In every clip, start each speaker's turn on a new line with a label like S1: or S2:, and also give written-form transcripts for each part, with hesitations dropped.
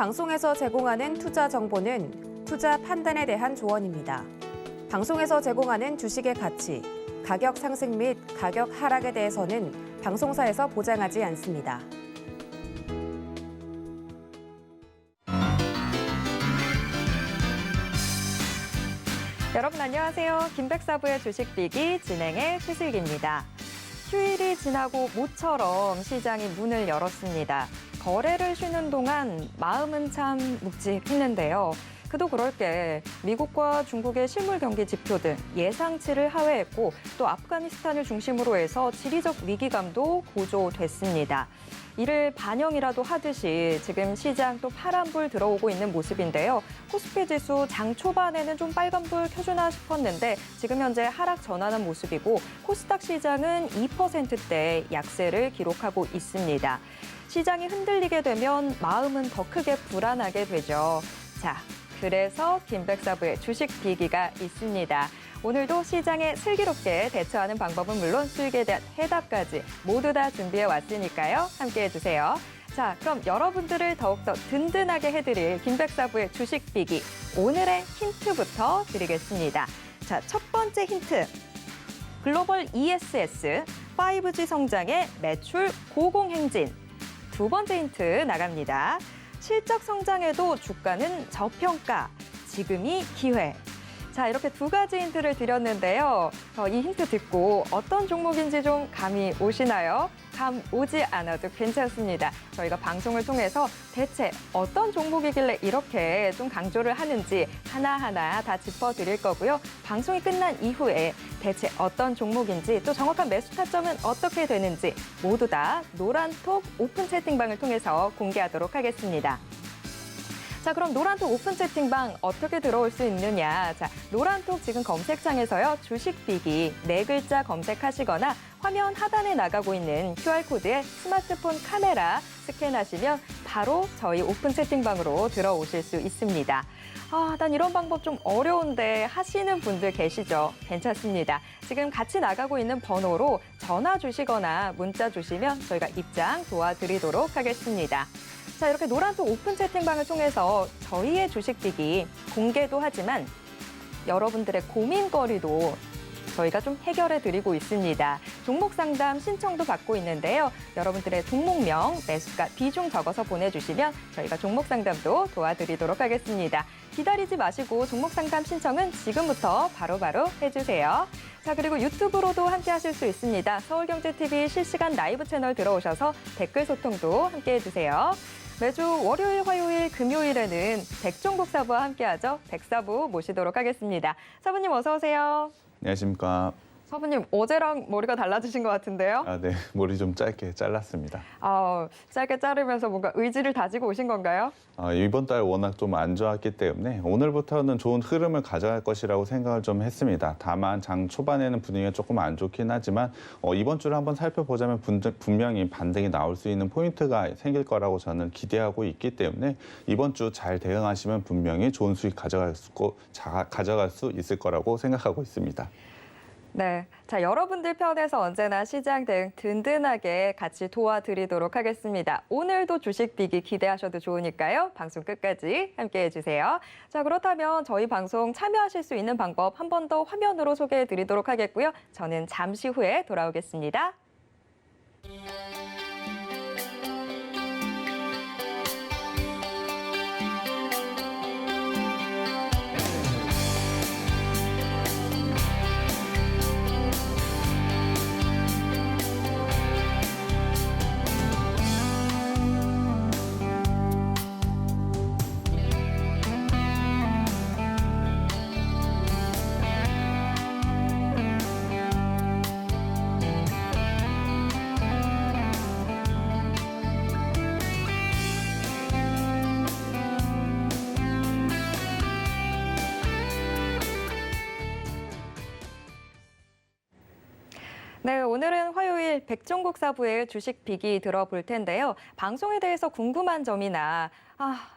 S1: 방송에서 제공하는 투자 정보는 투자 판단에 대한 조언입니다. 방송에서 제공하는 주식의 가치, 가격 상승 및 가격 하락에 대해서는 방송사에서 보장하지 않습니다.
S2: 여러분 안녕하세요. 김백사부의 주식비기 진행의 최슬기입니다. 휴일이 지나고 모처럼 시장이 문을 열었습니다. 거래를 쉬는 동안 마음은 참 묵직했는데요. 그도 그럴 게 미국과 중국의 실물 경기 지표 등 예상치를 하회했고 또 아프가니스탄을 중심으로 해서 지리적 위기감도 고조됐습니다. 이를 반영이라도 하듯이 지금 시장 또 파란불 들어오고 있는 모습인데요. 코스피 지수 장 초반에는 좀 빨간불 켜주나 싶었는데 지금 현재 하락 전환한 모습이고 코스닥 시장은 2%대 약세를 기록하고 있습니다. 시장이 흔들리게 되면 마음은 더 크게 불안하게 되죠. 자, 그래서 김백사부의 주식 비기가 있습니다. 오늘도 시장에 슬기롭게 대처하는 방법은 물론 수익에 대한 해답까지 모두 다 준비해 왔으니까요. 함께해 주세요. 자, 그럼 여러분들을 더욱더 든든하게 해드릴 김백사부의 주식 비기 오늘의 힌트부터 드리겠습니다. 자, 첫 번째 힌트. 글로벌 ESS 5G 성장의 매출 고공행진. 두 번째 힌트 나갑니다. 실적 성장에도 주가는 저평가. 지금이 기회. 자, 이렇게 두 가지 힌트를 드렸는데요. 이 힌트 듣고 어떤 종목인지 좀 감이 오시나요? 감 오지 않아도 괜찮습니다. 저희가 방송을 통해서 대체 어떤 종목이길래 이렇게 좀 강조를 하는지 하나하나 다 짚어드릴 거고요. 방송이 끝난 이후에 대체 어떤 종목인지 또 정확한 매수 타점은 어떻게 되는지 모두 다 노란톡 오픈 채팅방을 통해서 공개하도록 하겠습니다. 자, 그럼 노란톡 오픈 채팅방 어떻게 들어올 수 있느냐. 자, 노란톡 지금 검색창에서요. 주식비기 네 글자 검색하시거나 화면 하단에 나가고 있는 QR코드에 스마트폰 카메라 스캔하시면 바로 저희 오픈 채팅방으로 들어오실 수 있습니다. 난 이런 방법 좀 어려운데 하시는 분들 계시죠? 괜찮습니다. 지금 같이 나가고 있는 번호로 전화 주시거나 문자 주시면 저희가 입장 도와드리도록 하겠습니다. 자, 이렇게 노란톡 오픈 채팅방을 통해서 저희의 주식비기 공개도 하지만 여러분들의 고민거리도 저희가 좀 해결해드리고 있습니다. 종목 상담 신청도 받고 있는데요. 여러분들의 종목명, 매수가, 비중 적어서 보내주시면 저희가 종목 상담도 도와드리도록 하겠습니다. 기다리지 마시고 종목 상담 신청은 지금부터 바로바로 해주세요. 자, 그리고 유튜브로도 함께 하실 수 있습니다. 서울경제TV 실시간 라이브 채널 들어오셔서 댓글 소통도 함께 해주세요. 매주 월요일, 화요일, 금요일에는 백종국 사부와 함께하죠. 백사부 모시도록 하겠습니다. 사부님 어서 오세요.
S3: 안녕하십니까.
S2: 사부님 어제랑 머리가 달라지신 것 같은데요?
S3: 네. 머리 좀 짧게 잘랐습니다.
S2: 짧게 자르면서 뭔가 의지를 다지고 오신 건가요?
S3: 이번 달 워낙 좀 안 좋았기 때문에 오늘부터는 좋은 흐름을 가져갈 것이라고 생각을 좀 했습니다. 다만 장 초반에는 분위기가 조금 안 좋긴 하지만 이번 주를 한번 살펴보자면 분명히 반등이 나올 수 있는 포인트가 생길 거라고 저는 기대하고 있기 때문에 이번 주 잘 대응하시면 분명히 좋은 수익 가져갈 수 있을 거라고 생각하고 있습니다.
S2: 네, 자, 여러분들 편에서 언제나 시장 대응 든든하게 같이 도와드리도록 하겠습니다. 오늘도 주식 비기 기대하셔도 좋으니까요. 방송 끝까지 함께해 주세요. 자, 그렇다면 저희 방송 참여하실 수 있는 방법 한 번 더 화면으로 소개해 드리도록 하겠고요. 저는 잠시 후에 돌아오겠습니다. 네, 오늘은 화요일 백종국 사부의 주식 빅이 들어볼 텐데요. 방송에 대해서 궁금한 점이나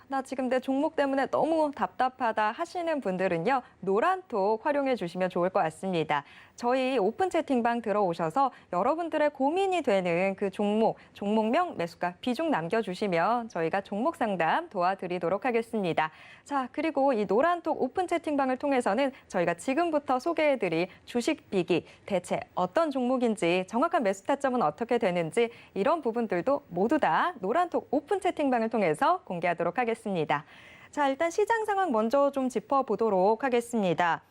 S2: 나 지금 내 종목 때문에 너무 답답하다 하시는 분들은요. 노란톡 활용해 주시면 좋을 것 같습니다. 저희 오픈 채팅방 들어오셔서 여러분들의 고민이 되는 그 종목명, 매수가, 비중 남겨주시면 저희가 종목 상담 도와드리도록 하겠습니다. 자, 그리고 이 노란톡 오픈 채팅방을 통해서는 저희가 지금부터 소개해드릴 주식 빅이 대체 어떤 종목인지, 정확한 매수 타점은 어떻게 되는지 이런 부분들도 모두 다 노란톡 오픈 채팅방을 통해서 공개하도록 하겠습니다. 자, 일단 시장 상황 먼저 좀 짚어보도록 하겠습니다.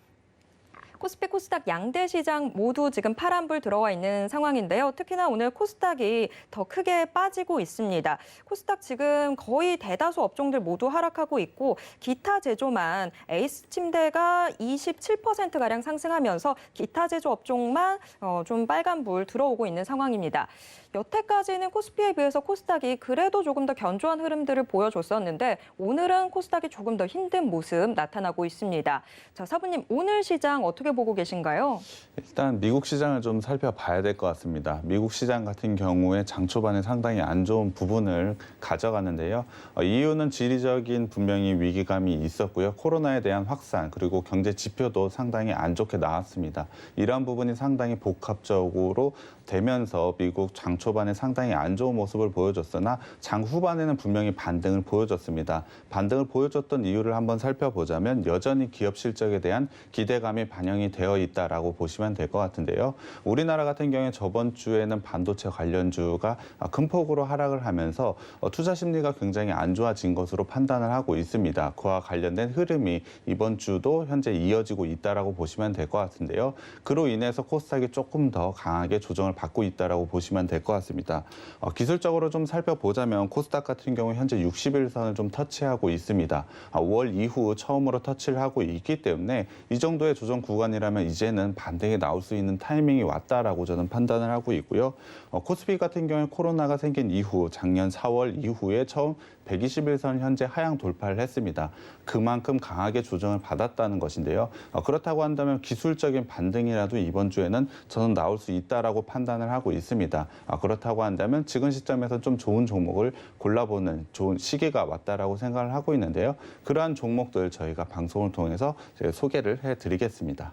S2: 코스피, 코스닥 양대 시장 모두 지금 파란불 들어와 있는 상황인데요. 특히나 오늘 코스닥이 더 크게 빠지고 있습니다. 코스닥 지금 거의 대다수 업종들 모두 하락하고 있고 기타 제조만 에이스침대가 27%가량 상승하면서 기타 제조 업종만 좀 빨간불 들어오고 있는 상황입니다. 여태까지는 코스피에 비해서 코스닥이 그래도 조금 더 견조한 흐름들을 보여줬었는데 오늘은 코스닥이 조금 더 힘든 모습 나타나고 있습니다. 자, 사부님, 오늘 시장 어떻게 보고 계신가요?
S3: 일단 미국 시장을 좀 살펴봐야 될 것 같습니다. 미국 시장 같은 경우에 장 초반에 상당히 안 좋은 부분을 가져가는데요. 이유는 지리적인 분명히 위기감이 있었고요. 코로나에 대한 확산 그리고 경제 지표도 상당히 안 좋게 나왔습니다. 이러한 부분이 상당히 복합적으로 되면서 미국 장 초반에 상당히 안 좋은 모습을 보여줬으나 장 후반에는 분명히 반등을 보여줬습니다. 반등을 보여줬던 이유를 한번 살펴보자면 여전히 기업 실적에 대한 기대감이 반영이 되어 있다라고 보시면 될 것 같은데요. 우리나라 같은 경우에 저번 주에는 반도체 관련주가 큰 폭으로 하락을 하면서 투자 심리가 굉장히 안 좋아진 것으로 판단을 하고 있습니다. 그와 관련된 흐름이 이번 주도 현재 이어지고 있다라고 보시면 될 것 같은데요. 그로 인해서 코스닥이 조금 더 강하게 조정을 받고 있다라고 보시면 될 것 같습니다. 기술적으로 좀 살펴보자면 코스닥 같은 경우 현재 60일선을 좀 터치하고 있습니다. 5월 이후 처음으로 터치를 하고 있기 때문에 이 정도의 조정 구간이라면 이제는 반등이 나올 수 있는 타이밍이 왔다라고 저는 판단을 하고 있고요. 코스피 같은 경우에 코로나가 생긴 이후 작년 4월 이후에 처음 121선 현재 하향 돌파를 했습니다. 그만큼 강하게 조정을 받았다는 것인데요. 그렇다고 한다면 기술적인 반등이라도 이번 주에는 저는 나올 수 있다라고 판단을 하고 있습니다. 그렇다고 한다면 지금 시점에서 좀 좋은 종목을 골라보는 좋은 시기가 왔다라고 생각을 하고 있는데요. 그러한 종목들 저희가 방송을 통해서 소개를 해드리겠습니다.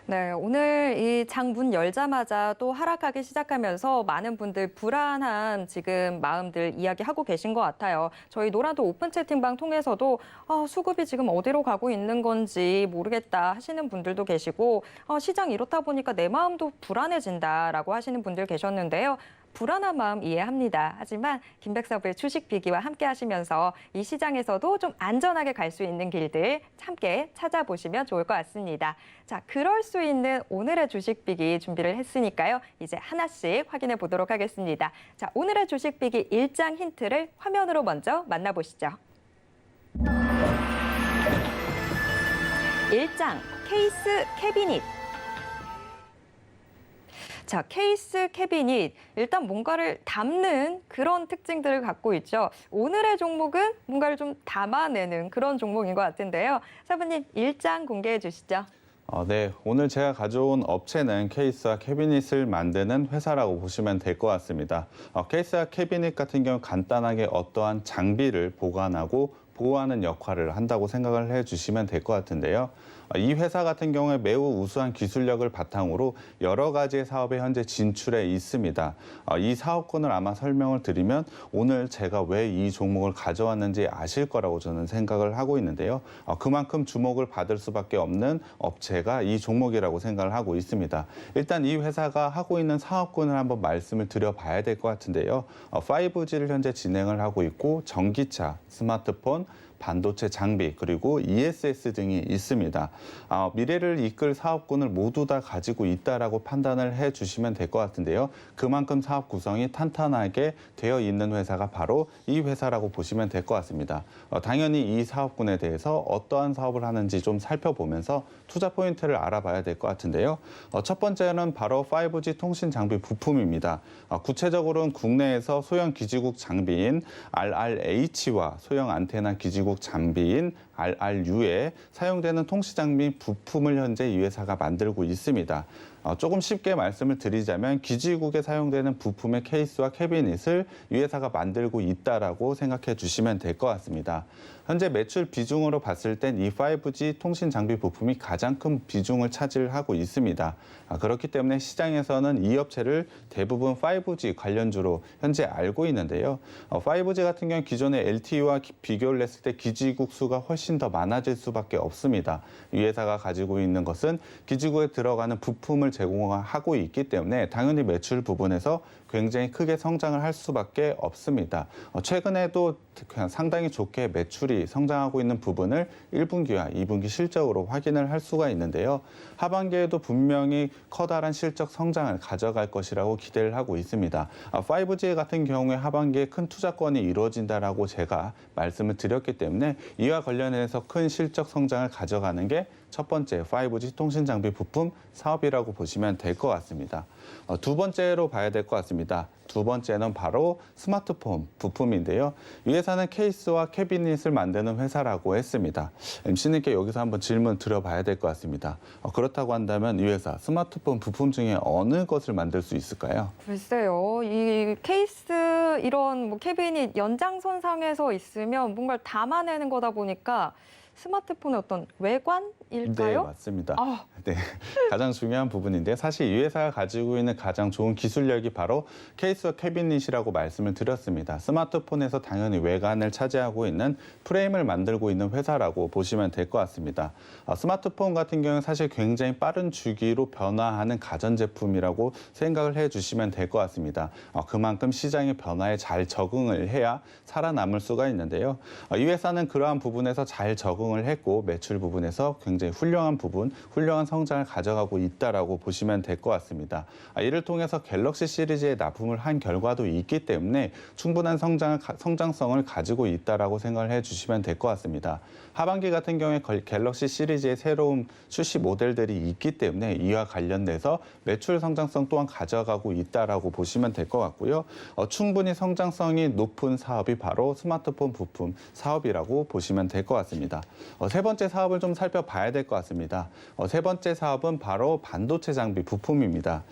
S2: 네, 오늘 이 장 문 열자마자 또 하락하기 시작하면서 많은 분들 불안한 지금 마음들 이야기하고 계신 것 같아요. 저희 노란도 오픈 채팅방 통해서도 수급이 지금 어디로 가고 있는 건지 모르겠다 하시는 분들도 계시고 시장 이렇다 보니까 내 마음도 불안해진다라고 하시는 분들 계셨는데요. 불안한 마음 이해합니다. 하지만 김백사부의 주식 비기와 함께 하시면서 이 시장에서도 좀 안전하게 갈 수 있는 길들 함께 찾아보시면 좋을 것 같습니다. 자, 그럴 수 있는 오늘의 주식 비기 준비를 했으니까요. 이제 하나씩 확인해 보도록 하겠습니다. 자, 오늘의 주식 비기 일장 힌트를 화면으로 먼저 만나보시죠. 1장 케이스 캐비닛. 자, 케이스 캐비닛, 일단 뭔가를 담는 그런 특징들을 갖고 있죠. 오늘의 종목은 뭔가를 좀 담아내는 그런 종목인 것 같은데요. 사부님, 일장 공개해 주시죠.
S3: 네, 오늘 제가 가져온 업체는 케이스와 캐비닛을 만드는 회사라고 보시면 될 것 같습니다. 케이스와 캐비닛 같은 경우 간단하게 어떠한 장비를 보관하고 보호하는 역할을 한다고 생각을 해주시면 될 것 같은데요. 이 회사 같은 경우에 매우 우수한 기술력을 바탕으로 여러 가지의 사업에 현재 진출해 있습니다. 이 사업군을 아마 설명을 드리면 오늘 제가 왜 이 종목을 가져왔는지 아실 거라고 저는 생각을 하고 있는데요. 그만큼 주목을 받을 수밖에 없는 업체가 이 종목이라고 생각을 하고 있습니다. 일단 이 회사가 하고 있는 사업군을 한번 말씀을 드려봐야 될 것 같은데요. 5G를 현재 진행을 하고 있고 전기차, 스마트폰, 반도체 장비 그리고 ESS 등이 있습니다. 미래를 이끌 사업군을 모두 다 가지고 있다라고 판단을 해주시면 될 것 같은데요. 그만큼 사업 구성이 탄탄하게 되어 있는 회사가 바로 이 회사라고 보시면 될 것 같습니다. 당연히 이 사업군에 대해서 어떠한 사업을 하는지 좀 살펴보면서 투자 포인트를 알아봐야 될 것 같은데요. 첫 번째는 바로 5G 통신 장비 부품입니다. 구체적으로는 국내에서 소형 기지국 장비인 RRH와 소형 안테나 기지국 장비인 RRU에 사용되는 통신 장비 부품을 현재 이 회사가 만들고 있습니다. 조금 쉽게 말씀을 드리자면 기지국에 사용되는 부품의 케이스와 캐비닛을 이 회사가 만들고 있다라고 생각해 주시면 될 것 같습니다. 현재 매출 비중으로 봤을 땐 이 5G 통신 장비 부품이 가장 큰 비중을 차지하고 있습니다. 그렇기 때문에 시장에서는 이 업체를 대부분 5G 관련주로 현재 알고 있는데요. 5G 같은 경우는 기존의 LTE와 비교를 했을 때 기지국 수가 훨씬 더 많아질 수밖에 없습니다. 이 회사가 가지고 있는 것은 기지국에 들어가는 부품을 제공하고 있기 때문에 당연히 매출 부분에서 굉장히 크게 성장을 할 수밖에 없습니다. 최근에도 그냥 상당히 좋게 매출이 성장하고 있는 부분을 1분기와 2분기 실적으로 확인을 할 수가 있는데요. 하반기에도 분명히 커다란 실적 성장을 가져갈 것이라고 기대를 하고 있습니다. 5G 같은 경우에 하반기에 큰 투자권이 이루어진다라고 제가 말씀을 드렸기 때문에 이와 관련해서 큰 실적 성장을 가져가는 게 첫 번째 5G 통신 장비 부품 사업이라고 보시면 될 것 같습니다. 두 번째로 봐야 될 것 같습니다. 두 번째는 바로 스마트폰 부품인데요. 이 회사는 케이스와 캐비닛을 만드는 회사라고 했습니다. MC님께 여기서 한번 질문 드려봐야 될 것 같습니다. 그렇다고 한다면 이 회사 스마트폰 부품 중에 어느 것을 만들 수 있을까요?
S2: 글쎄요, 이 케이스 이런 뭐 캐비닛 연장선상에서 있으면 뭔가를 담아내는 거다 보니까 스마트폰의 어떤 외관일까요?
S3: 네, 맞습니다. 네, 가장 중요한 부분인데 사실 이 회사가 가지고 있는 가장 좋은 기술력이 바로 케이스와 캐비닛이라고 말씀을 드렸습니다. 스마트폰에서 당연히 외관을 차지하고 있는 프레임을 만들고 있는 회사라고 보시면 될 것 같습니다. 스마트폰 같은 경우는 사실 굉장히 빠른 주기로 변화하는 가전제품이라고 생각을 해주시면 될 것 같습니다. 그만큼 시장의 변화에 잘 적응을 해야 살아남을 수가 있는데요. 이 회사는 그러한 부분에서 잘 적응을 했고 매출 부분에서 굉장히 훌륭한 성장을 가져가고 있다라고 보시면 될 것 같습니다. 이를 통해서 갤럭시 시리즈에 납품을 한 결과도 있기 때문에 충분한 성장성을 가지고 있다라고 생각을 해주시면 될 것 같습니다. 하반기 같은 경우에 갤럭시 시리즈의 새로운 출시 모델들이 있기 때문에 이와 관련돼서 매출 성장성 또한 가져가고 있다라고 보시면 될 것 같고요. 충분히 성장성이 높은 사업이 바로 스마트폰 부품 사업이라고 보시면 될 것 같습니다. 세 번째 사업을 좀 살펴봐야 될 것 같습니다. 세 번째 사업은 바로 반도체 장비 부품입니다.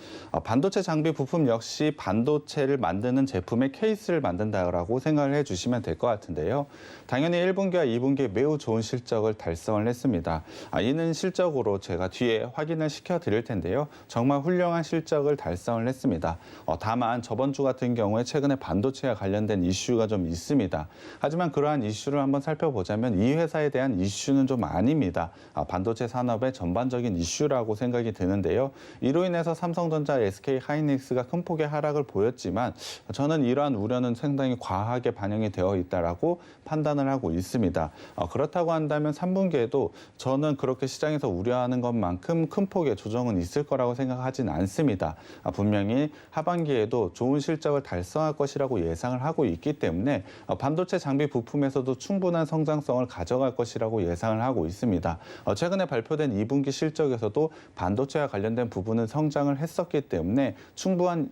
S3: 반도체 장비 부품 역시 반도체를 만드는 제품의 케이스를 만든다라고 생각을 해주시면 될 것 같은데요. 당연히 1분기와 2분기에 매우 좋은 실적을 달성을 했습니다. 이는 실적으로 제가 뒤에 확인을 시켜드릴 텐데요. 정말 훌륭한 실적을 달성을 했습니다. 다만 저번 주 같은 경우에 최근에 반도체와 관련된 이슈가 좀 있습니다. 하지만 그러한 이슈를 한번 살펴보자면 이 회사에 대한 이슈는 좀 아닙니다. 반도체 산업의 전반적인 이슈라고 생각이 드는데요. 이로 인해서 삼성전자, SK하이닉스가 큰 폭의 하락을 보였지만 저는 이러한 우려는 상당히 과하게 반영이 되어 있다라고 판단을 하고 있습니다. 그렇다고 한다면 3분기에도 저는 그렇게 시장에서 우려하는 것만큼 큰 폭의 조정은 있을 거라고 생각하진 않습니다. 분명히 하반기에도 좋은 실적을 달성할 것이라고 예상을 하고 있기 때문에 반도체 장비 부품에서도 충분한 성장성을 가져갈 것이라고 예상을 하고 있습니다. 최근에 발표된 2분기 실적에서도 반도체와 관련된 부분은 성장을 했었기 때문에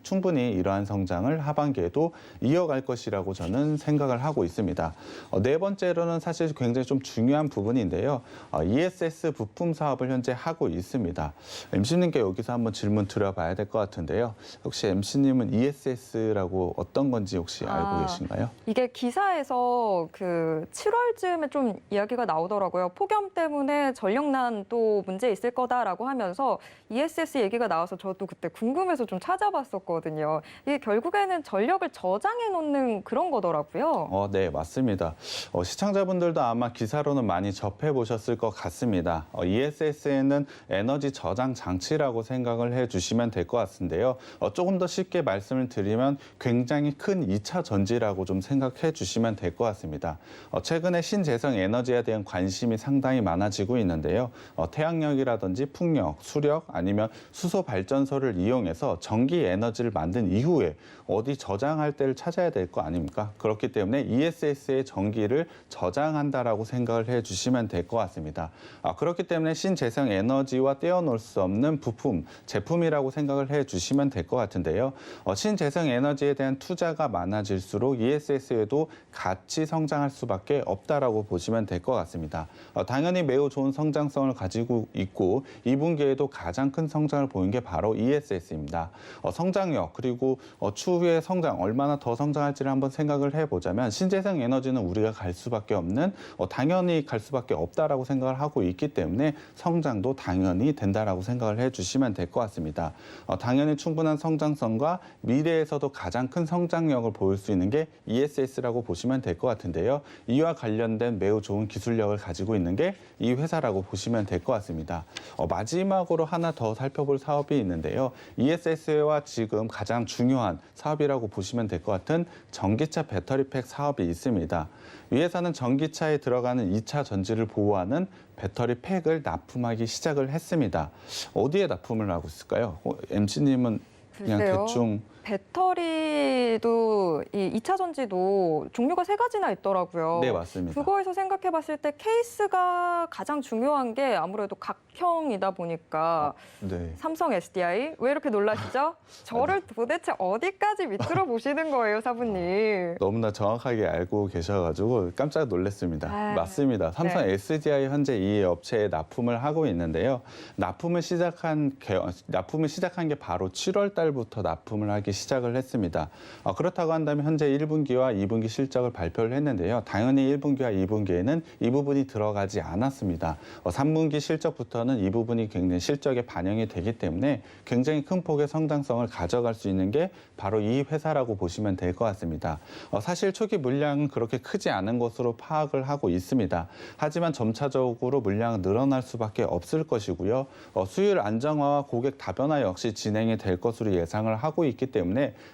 S3: 충분히 이러한 성장을 하반기에도 이어갈 것이라고 저는 생각을 하고 있습니다. 네 번째로는 사실 굉장히 좀 중요한 부분인데요. ESS 부품 사업을 현재 하고 있습니다. MC님께 여기서 한번 질문 드려봐야 될 것 같은데요. 혹시 MC님은 ESS라고 어떤 건지 혹시 알고 계신가요?
S2: 이게 기사에서 그 7월쯤에 좀 이야기가 나오더라고요. 폭염 때문에 전력난 또 문제 있을 거다라고 하면서 ESS 얘기가 나와서 저도 그때 궁금해서 좀 찾아봤었거든요. 이게 결국에는 전력을 저장해 놓는 그런 거더라고요.
S3: 네, 맞습니다. 시청자분들도 아마 기사로는 많이 접해보셨을 것 같습니다. ESS에는 에너지 저장 장치라고 생각을 해주시면 될 것 같은데요. 조금 더 쉽게 말씀을 드리면 굉장히 큰 2차 전지라고 좀 생각해 주시면 될 것 같습니다. 최근에 신재생 에너지에 대한 관심이 상당히 많아지고 있는데요. 태양력이라든지 풍력, 수력 아니면 수소 발전소를 이용해서 전기 에너지를 만든 이후에 어디 저장할 때를 찾아야 될 거 아닙니까? 그렇기 때문에 ESS의 전기를 저장한다라고 생각을 해주시면 될 것 같습니다. 그렇기 때문에 신재생 에너지와 떼어놓을 수 없는 부품, 제품이라고 생각을 해주시면 될 것 같은데요. 신재생 에너지에 대한 투자가 많아질수록 ESS에도 같이 성장할 수밖에 없다라고 보시면 될 것 같습니다. 같습니다. 당연히 매우 좋은 성장성을 가지고 있고 2분기에도 가장 큰 성장을 보인 게 바로 ESS입니다. 성장력 그리고 추후에 성장 얼마나 더 성장할지를 한번 생각을 해보자면 신재생 에너지는 우리가 갈 수밖에 없는 당연히 갈 수밖에 없다라고 생각을 하고 있기 때문에 성장도 당연히 된다라고 생각을 해주시면 될 것 같습니다. 당연히 충분한 성장성과 미래에서도 가장 큰 성장력을 보일 수 있는 게 ESS라고 보시면 될 것 같은데요. 이와 관련된 매우 좋은 기술력을 가지고 있는 게 이 회사라고 보시면 될 것 같습니다. 마지막으로 하나 더 살펴볼 사업이 있는데요. ESS와 지금 가장 중요한 사업이라고 보시면 될 것 같은 전기차 배터리팩 사업이 있습니다. 이 회사는 전기차에 들어가는 2차 전지를 보호하는 배터리 팩을 납품하기 시작을 했습니다. 어디에 납품을 하고 있을까요? MC님은 그냥
S2: 글쎄요.
S3: 대충
S2: 배터리도 이 2차 전지도 종류가 3가지나 있더라고요.
S3: 네, 맞습니다.
S2: 그거에서 생각해 봤을 때 케이스가 가장 중요한 게 아무래도 각형이다 보니까
S3: 네.
S2: 삼성 SDI 왜 이렇게 놀라시죠? 저를 도대체 어디까지 밑들어 보시는 거예요, 사부님?
S3: 너무나 정확하게 알고 계셔가지고 깜짝 놀랐습니다. 맞습니다. 삼성
S2: 네.
S3: SDI 현재 이 업체에 납품을 하고 있는데요. 납품을 시작한 게 바로 7월 달부터 납품을 하기 시작을 했습니다. 그렇다고 한다면 현재 1분기와 2분기 실적을 발표를 했는데요. 당연히 1분기와 2분기에는 이 부분이 들어가지 않았습니다. 3분기 실적부터는 이 부분이 굉장히 실적에 반영이 되기 때문에 굉장히 큰 폭의 성장성을 가져갈 수 있는 게 바로 이 회사라고 보시면 될 것 같습니다. 사실 초기 물량은 그렇게 크지 않은 것으로 파악을 하고 있습니다. 하지만 점차적으로 물량은 늘어날 수밖에 없을 것이고요. 수율 안정화와 고객 다변화 역시 진행이 될 것으로 예상을 하고 있기 때문에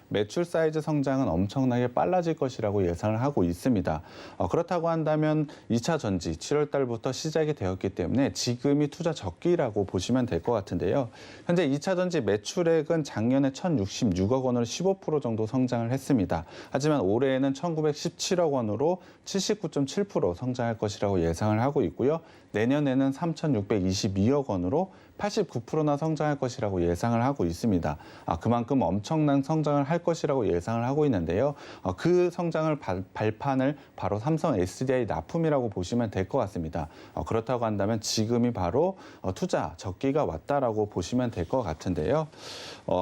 S3: 매출 사이즈 성장은 엄청나게 빨라질 것이라고 예상을 하고 있습니다. 그렇다고 한다면 2차 전지 7월 달부터 시작이 되었기 때문에 지금이 투자 적기라고 보시면 될 것 같은데요. 현재 2차 전지 매출액은 작년에 1,066억 원으로 15% 정도 성장을 했습니다. 하지만 올해에는 1,917억 원으로 79.7% 성장할 것이라고 예상을 하고 있고요. 내년에는 3,622억 원으로 89%나 성장할 것이라고 예상을 하고 있습니다. 그만큼 엄청난 성장을 할 것이라고 예상을 하고 있는데요. 그 성장을 발판을 바로 삼성 SDI 납품이라고 보시면 될 것 같습니다. 그렇다고 한다면 지금이 바로 투자 적기가 왔다라고 보시면 될 것 같은데요.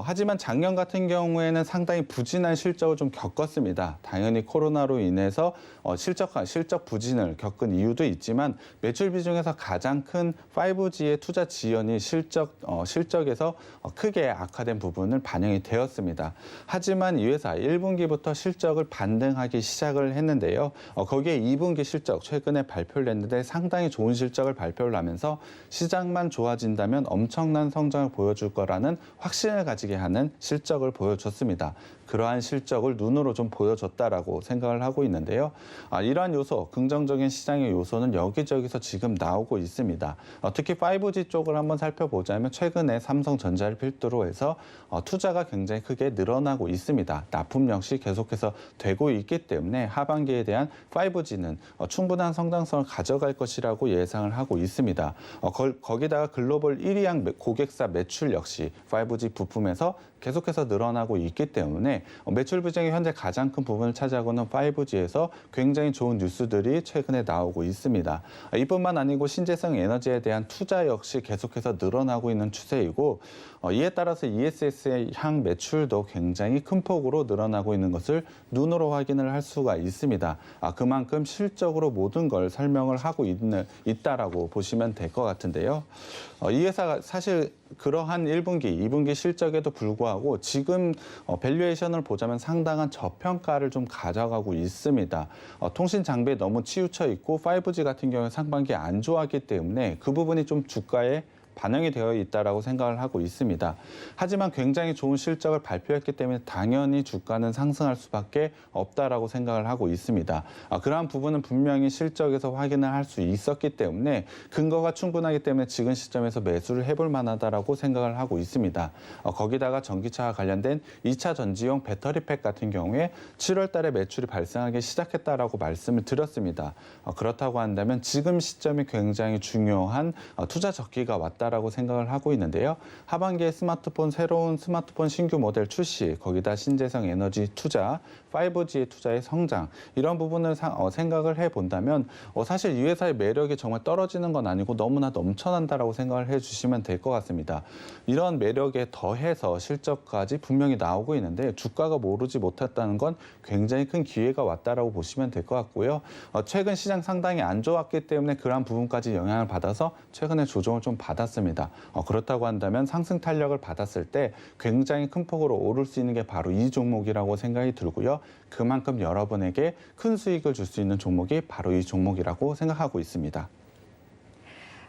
S3: 하지만 작년 같은 경우에는 상당히 부진한 실적을 좀 겪었습니다. 당연히 코로나로 인해서 실적 부진을 겪은 이유도 있지만 매출 비중에서 가장 큰 5G의 투자 지연이 실적에서 크게 악화된 부분을 반영이 되었습니다. 하지만 이 회사 1분기부터 실적을 반등하기 시작을 했는데요. 거기에 2분기 실적 최근에 발표를 했는데 상당히 좋은 실적을 발표를 하면서 시장만 좋아진다면 엄청난 성장을 보여줄 거라는 확신을 가지게 하는 실적을 보여줬습니다. 그러한 실적을 눈으로 좀 보여줬다라고 생각을 하고 있는데요. 이러한 요소, 긍정적인 시장의 요소는 여기저기서 지금 나오고 있습니다. 특히 5G 쪽을 한번 살펴보자면 최근에 삼성전자를 필두로 해서 투자가 굉장히 크게 늘어나고 있습니다. 납품 역시 계속해서 되고 있기 때문에 하반기에 대한 5G는 충분한 성장성을 가져갈 것이라고 예상을 하고 있습니다. 거기다가 글로벌 1위양 고객사 매출 역시 5G 부품에서 계속해서 늘어나고 있기 때문에 매출 비중이 현재 가장 큰 부분을 차지하고는 5G에서 굉장히 좋은 뉴스들이 최근에 나오고 있습니다. 이뿐만 아니고 신재생 에너지에 대한 투자 역시 계속해서 늘어나고 있는 추세이고 이에 따라서 ESS의 향 매출도 굉장히 큰 폭으로 늘어나고 있는 것을 눈으로 확인을 할 수가 있습니다. 그만큼 실적으로 모든 걸 설명을 하고 있다라고 보시면 될 것 같은데요. 이 회사가 사실 그러한 1분기, 2분기 실적에도 불구하고 지금 밸류에이션을 보자면 상당한 저평가를 좀 가져가고 있습니다. 통신 장비에 너무 치우쳐 있고 5G 같은 경우에 상반기에 안 좋았기 때문에 그 부분이 좀 주가에 반영이 되어 있다라고 생각을 하고 있습니다. 하지만 굉장히 좋은 실적을 발표했기 때문에 당연히 주가는 상승할 수밖에 없다라고 생각을 하고 있습니다. 그러한 부분은 분명히 실적에서 확인을 할 수 있었기 때문에 근거가 충분하기 때문에 지금 시점에서 매수를 해볼 만하다라고 생각을 하고 있습니다. 거기다가 전기차와 관련된 2차 전지용 배터리팩 같은 경우에 7월 달에 매출이 발생하기 시작했다라고 말씀을 드렸습니다. 그렇다고 한다면 지금 시점이 굉장히 중요한 투자 적기가 왔다. 같다라고 생각을 하고 있는데요. 하반기에 새로운 스마트폰 신규 모델 출시, 거기다 신재생 에너지 투자, 5G의 투자의 성장, 이런 부분을 생각을 해본다면 사실 이 회사의 매력이 정말 떨어지는 건 아니고 너무나 넘쳐난다라고 생각을 해주시면 될 것 같습니다. 이런 매력에 더해서 실적까지 분명히 나오고 있는데 주가가 오르지 못했다는 건 굉장히 큰 기회가 왔다라고 보시면 될 것 같고요. 최근 시장 상당히 안 좋았기 때문에 그러한 부분까지 영향을 받아서 최근에 조정을 좀 받았습니다. 그렇다고 한다면 상승 탄력을 받았을 때 굉장히 큰 폭으로 오를 수 있는 게 바로 이 종목이라고 생각이 들고요. 그만큼 여러분에게 큰 수익을 줄 수 있는 종목이 바로 이 종목이라고 생각하고 있습니다.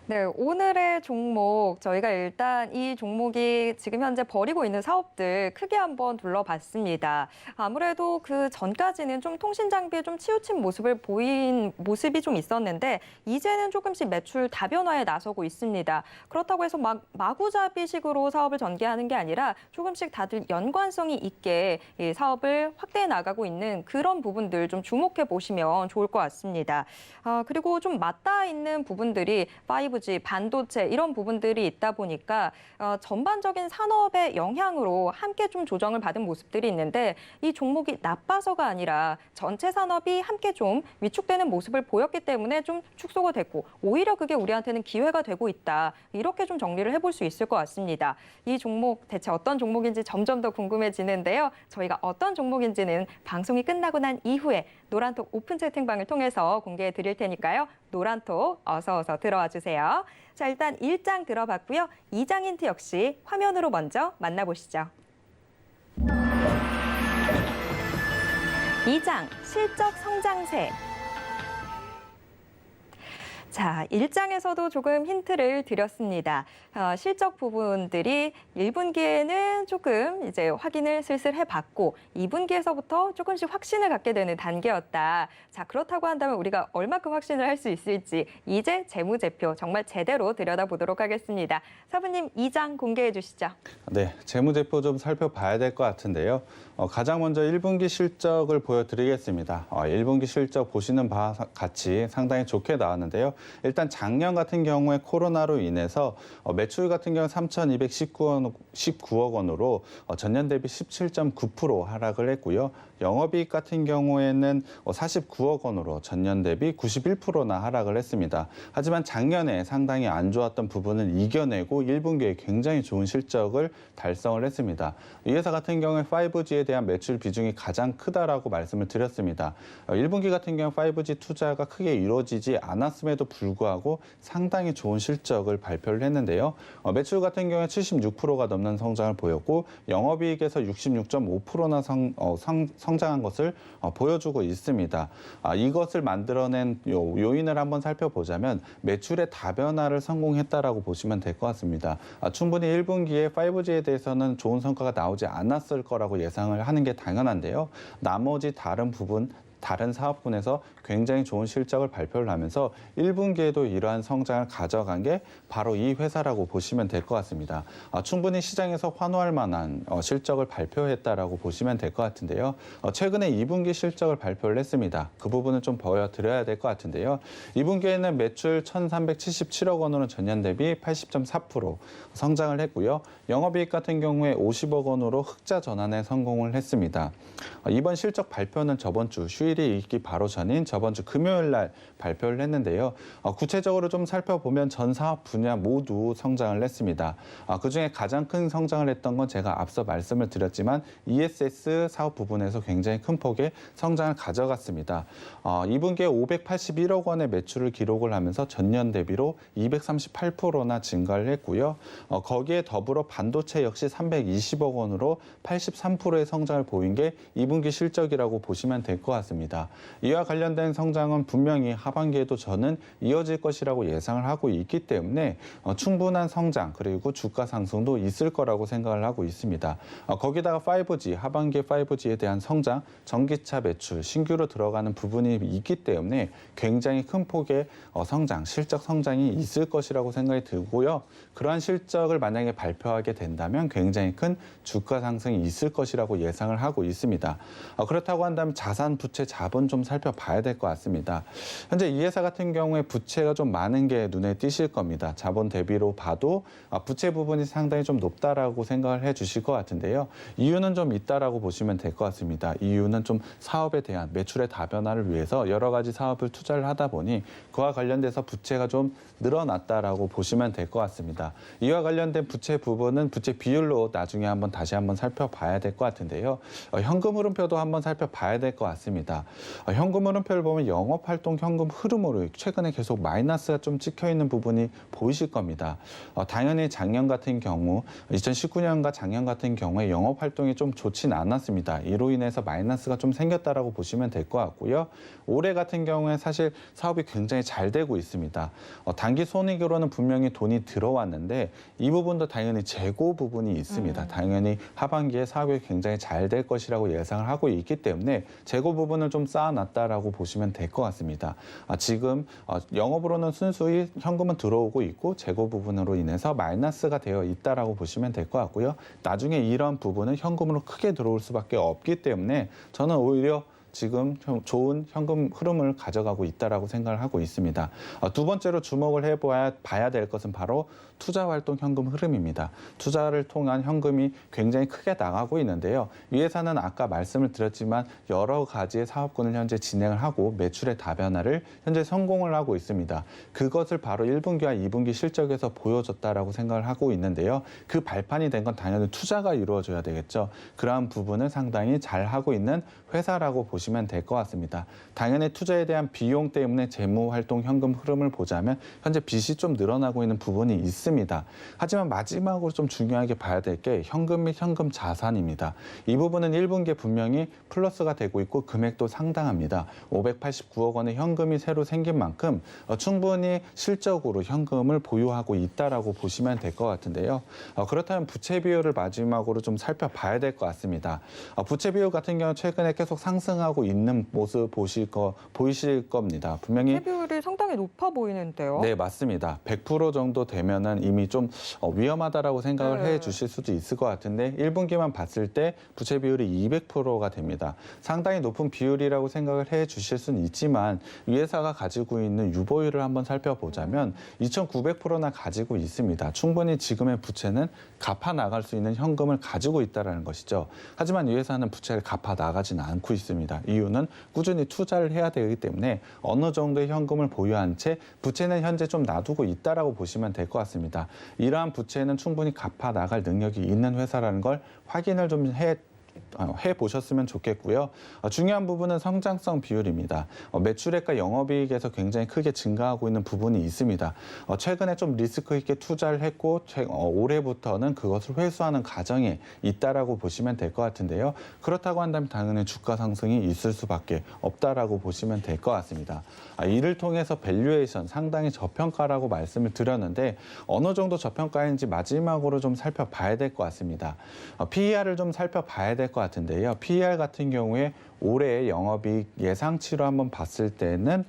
S2: 네, 오늘의 종목 저희가 일단 이 종목이 지금 현재 벌이고 있는 사업들 크게 한번 둘러봤습니다. 아무래도 그 전까지는 좀 통신 장비에 좀 치우친 모습을 보인 모습이 좀 있었는데 이제는 조금씩 매출 다변화에 나서고 있습니다. 그렇다고 해서 마구잡이식으로 사업을 전개하는 게 아니라 조금씩 다들 연관성이 있게 이 사업을 확대해 나가고 있는 그런 부분들 좀 주목해 보시면 좋을 것 같습니다. 그리고 좀 맞닿아 있는 부분들이 5G, 반도체 이런 부분들이 있다 보니까 전반적인 산업의 영향으로 함께 좀 조정을 받은 모습들이 있는데 이 종목이 나빠서가 아니라 전체 산업이 함께 좀 위축되는 모습을 보였기 때문에 좀 축소가 됐고 오히려 그게 우리한테는 기회가 되고 있다. 이렇게 좀 정리를 해볼 수 있을 것 같습니다. 이 종목 대체 어떤 종목인지 점점 더 궁금해지는데요. 저희가 어떤 종목인지는 방송이 끝나고 난 이후에 노란톡 오픈 채팅방을 통해서 공개해 드릴 테니까요. 노란톡 어서 들어와 주세요. 자, 일단 1장 들어봤고요. 2장 힌트 역시 화면으로 먼저 만나보시죠. 2장 실적 성장세. 자, 1장에서도 조금 힌트를 드렸습니다. 실적 부분들이 1분기에는 조금 이제 확인을 슬슬 해봤고 2분기에서부터 조금씩 확신을 갖게 되는 단계였다. 자, 그렇다고 한다면 우리가 얼마큼 확신을 할 수 있을지 이제 재무제표 정말 제대로 들여다보도록 하겠습니다. 사부님 2장 공개해 주시죠.
S3: 네, 재무제표 좀 살펴봐야 될 것 같은데요. 가장 먼저 1분기 실적을 보여드리겠습니다. 1분기 실적 보시는 바와 같이 상당히 좋게 나왔는데요. 일단 작년 같은 경우에 코로나로 인해서 매출 같은 경우 3,219억 원으로 전년 대비 17.9% 하락을 했고요. 영업이익 같은 경우에는 49억 원으로 전년 대비 91%나 하락을 했습니다. 하지만 작년에 상당히 안 좋았던 부분을 이겨내고 1분기에 굉장히 좋은 실적을 달성을 했습니다. 이 회사 같은 경우에 5G에 대한 매출 비중이 가장 크다라고 말씀을 드렸습니다. 1분기 같은 경우 5G 투자가 크게 이루어지지 않았음에도 불구하고 상당히 좋은 실적을 발표를 했는데요. 매출 같은 경우에 76%가 넘는 성장을 보였고 영업이익에서 66.5%나 성장한 것을 보여주고 있습니다. 이것을 만들어낸 요인을 한번 살펴보자면 매출의 다변화를 성공했다라고 보시면 될 것 같습니다. 충분히 1분기에 5G에 대해서는 좋은 성과가 나오지 않았을 거라고 예상을 하는 게 당연한데요. 나머지 다른 사업군에서 굉장히 좋은 실적을 발표를 하면서 1분기에도 이러한 성장을 가져간 게 바로 이 회사라고 보시면 될 것 같습니다. 충분히 시장에서 환호할 만한 실적을 발표했다라고 보시면 될 것 같은데요. 최근에 2분기 실적을 발표를 했습니다. 그 부분을 좀 보여드려야 될 것 같은데요. 2분기에는 매출 1,377억 원으로 전년 대비 80.4% 성장을 했고요. 영업이익 같은 경우에 50억 원으로 흑자 전환에 성공을 했습니다. 이번 실적 발표는 저번 주 휴일이 있기 바로 전인 저번 주 금요일 날 발표를 했는데요. 구체적으로 좀 살펴보면 전 사업 분야 모두 성장을 했습니다. 그중에 가장 큰 성장을 했던 건 제가 앞서 말씀을 드렸지만 ESS 사업 부분에서 굉장히 큰 폭의 성장을 가져갔습니다. 2분기에 581억 원의 매출을 기록을 하면서 전년 대비로 238%나 증가를 했고요. 거기에 더불어 반도체 역시 320억 원으로 83%의 성장을 보인 게 2분기 실적이라고 보시면 될 것 같습니다. 이와 관련된 성장은 분명히 하반기에도 저는 이어질 것이라고 예상을 하고 있기 때문에 충분한 성장 그리고 주가 상승도 있을 거라고 생각을 하고 있습니다. 거기다가 5G, 하반기에 5G에 대한 성장, 전기차 매출, 신규로 들어가는 부분이 있기 때문에 굉장히 큰 폭의 성장, 실적 성장이 있을 것이라고 생각이 들고요. 그러한 실적을 만약에 발표하게 된다면 굉장히 큰 주가 상승이 있을 것이라고 예상을 하고 있습니다. 그렇다고 한다면 자산 부채 자본 좀 살펴봐야 될 것 같습니다. 현재 이 회사 같은 경우에 부채가 좀 많은 게 눈에 띄실 겁니다. 자본 대비로 봐도 부채 부분이 상당히 좀 높다라고 생각을 해주실 것 같은데요. 이유는 좀 있다라고 보시면 될 것 같습니다. 이유는 좀 사업에 대한 매출의 다변화를 위해서 여러 가지 사업을 투자를 하다 보니 그와 관련돼서 부채가 좀 늘어났다라고 보시면 될 것 같습니다. 이와 관련된 부채 부분은 부채 비율로 나중에 다시 한번 살펴봐야 될 것 같은데요. 현금 흐름표도 한번 살펴봐야 될 것 같습니다. 현금 흐름표를 보면 영업활동 현금 흐름으로 최근에 계속 마이너스가 좀 찍혀 있는 부분이 보이실 겁니다. 당연히 작년 같은 경우 2019년과 작년 같은 경우에 영업활동이 좀 좋진 않았습니다. 이로 인해서 마이너스가 좀 생겼다라고 보시면 될 것 같고요. 올해 같은 경우에 사실 사업이 굉장히 잘 되고 있습니다. 단기 손익으로는 분명히 돈이 들어왔는데 이 부분도 당연히 재고 부분이 있습니다. 당연히 하반기에 사업이 굉장히 잘 될 것이라고 예상을 하고 있기 때문에 재고 부분을 좀 쌓아놨다라고 보시면 될 것 같습니다. 지금 영업으로는 순수히 현금은 들어오고 있고 재고 부분으로 인해서 마이너스가 되어 있다라고 보시면 될 것 같고요. 나중에 이런 부분은 현금으로 크게 들어올 수밖에 없기 때문에 저는 오히려 지금 좋은 현금 흐름을 가져가고 있다라고 생각을 하고 있습니다. 두 번째로 주목을 해봐야 될 것은 바로 투자활동 현금 흐름입니다. 투자를 통한 현금이 굉장히 크게 나가고 있는데요. 이 회사는 아까 말씀을 드렸지만 여러 가지의 사업군을 현재 진행을 하고 매출의 다변화를 현재 성공을 하고 있습니다. 그것을 바로 1분기와 2분기 실적에서 보여줬다라고 생각을 하고 있는데요. 그 발판이 된 건 당연히 투자가 이루어져야 되겠죠. 그러한 부분을 상당히 잘 하고 있는 회사라고 보시면 될 것 같습니다. 당연히 투자에 대한 비용 때문에 재무활동 현금 흐름을 보자면 현재 빚이 좀 늘어나고 있는 부분이 있습니다. 하지만 마지막으로 좀 중요하게 봐야 될 게 현금 및 현금 자산입니다. 이 부분은 1분기에 분명히 플러스가 되고 있고 금액도 상당합니다. 589억 원의 현금이 새로 생긴 만큼 충분히 실적으로 현금을 보유하고 있다라고 보시면 될 것 같은데요. 그렇다면 부채 비율을 마지막으로 좀 살펴봐야 될 것 같습니다. 부채 비율 같은 경우 최근에 계속 상승하고 있는 모습 보이실 겁니다. 분명히
S2: 부채 비율이 상당히 높아 보이는데요.
S3: 네, 맞습니다. 100% 정도 되면은 이미 좀 위험하다라고 생각을 해 주실 수도 있을 것 같은데 1분기만 봤을 때 부채 비율이 200%가 됩니다. 상당히 높은 비율이라고 생각을 해 주실 수는 있지만 이 회사가 가지고 있는 유보율을 한번 살펴보자면 2,900%나 가지고 있습니다. 충분히 지금의 부채는 갚아 나갈 수 있는 현금을 가지고 있다는 것이죠. 하지만 이 회사는 부채를 갚아 나가지는 않고 있습니다. 이유는 꾸준히 투자를 해야 되기 때문에 어느 정도의 현금을 보유한 채 부채는 현재 좀 놔두고 있다라고 보시면 될 것 같습니다. 이러한 부채는 충분히 갚아 나갈 능력이 있는 회사라는 걸 확인을 좀 해보셨으면 좋겠고요. 중요한 부분은 성장성 비율입니다. 매출액과 영업이익에서 굉장히 크게 증가하고 있는 부분이 있습니다. 최근에 좀 리스크 있게 투자를 했고 올해부터는 그것을 회수하는 과정에 있다라고 보시면 될 것 같은데요. 그렇다고 한다면 당연히 주가 상승이 있을 수밖에 없다라고 보시면 될 것 같습니다. 이를 통해서 밸류에이션 상당히 저평가라고 말씀을 드렸는데 어느 정도 저평가인지 마지막으로 좀 살펴봐야 될 것 같습니다. PER을 좀 살펴봐야 될 것 같은데요. PER 같은 경우에 올해 영업이익 예상치로 한번 봤을 때는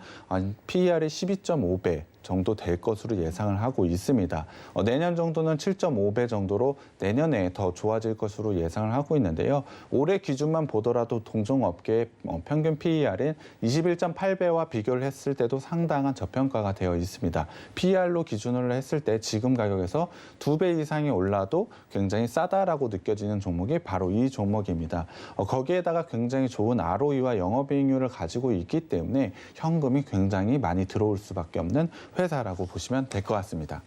S3: PER이 12.5배 정도 될 것으로 예상을 하고 있습니다. 내년 정도는 7.5배 정도로 내년에 더 좋아질 것으로 예상을 하고 있는데요. 올해 기준만 보더라도 동종업계의 평균 PER인 21.8배와 비교를 했을 때도 상당한 저평가가 되어 있습니다. PER로 기준으로 했을 때 지금 가격에서 2배 이상이 올라도 굉장히 싸다라고 느껴지는 종목이 바로 이 종목입니다. 거기에다가 굉장히 좋은 ROE와 영업이익률을 가지고 있기 때문에 현금이 굉장히 많이 들어올 수밖에 없는 회사라고 보시면 될 것 같습니다.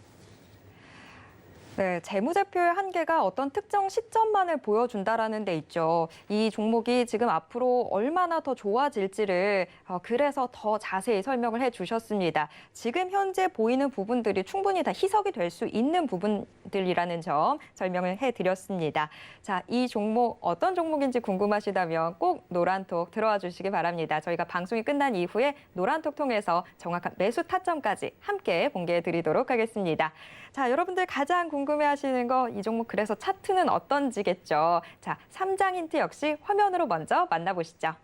S2: 네, 재무제표의 한계가 어떤 특정 시점만을 보여준다라는 데 있죠. 이 종목이 지금 앞으로 얼마나 더 좋아질지를 그래서 더 자세히 설명을 해주셨습니다. 지금 현재 보이는 부분들이 충분히 다 희석이 될 수 있는 부분들이라는 점 설명을 해드렸습니다. 자, 이 종목 어떤 종목인지 궁금하시다면 꼭 노란톡 들어와 주시기 바랍니다. 저희가 방송이 끝난 이후에 노란톡 통해서 정확한 매수 타점까지 함께 공개해드리도록 하겠습니다. 자, 여러분들 가장 궁금해하시는 거 이 종목 그래서 차트는 어떤지겠죠. 자, 3장 힌트 역시 화면으로 먼저 만나보시죠.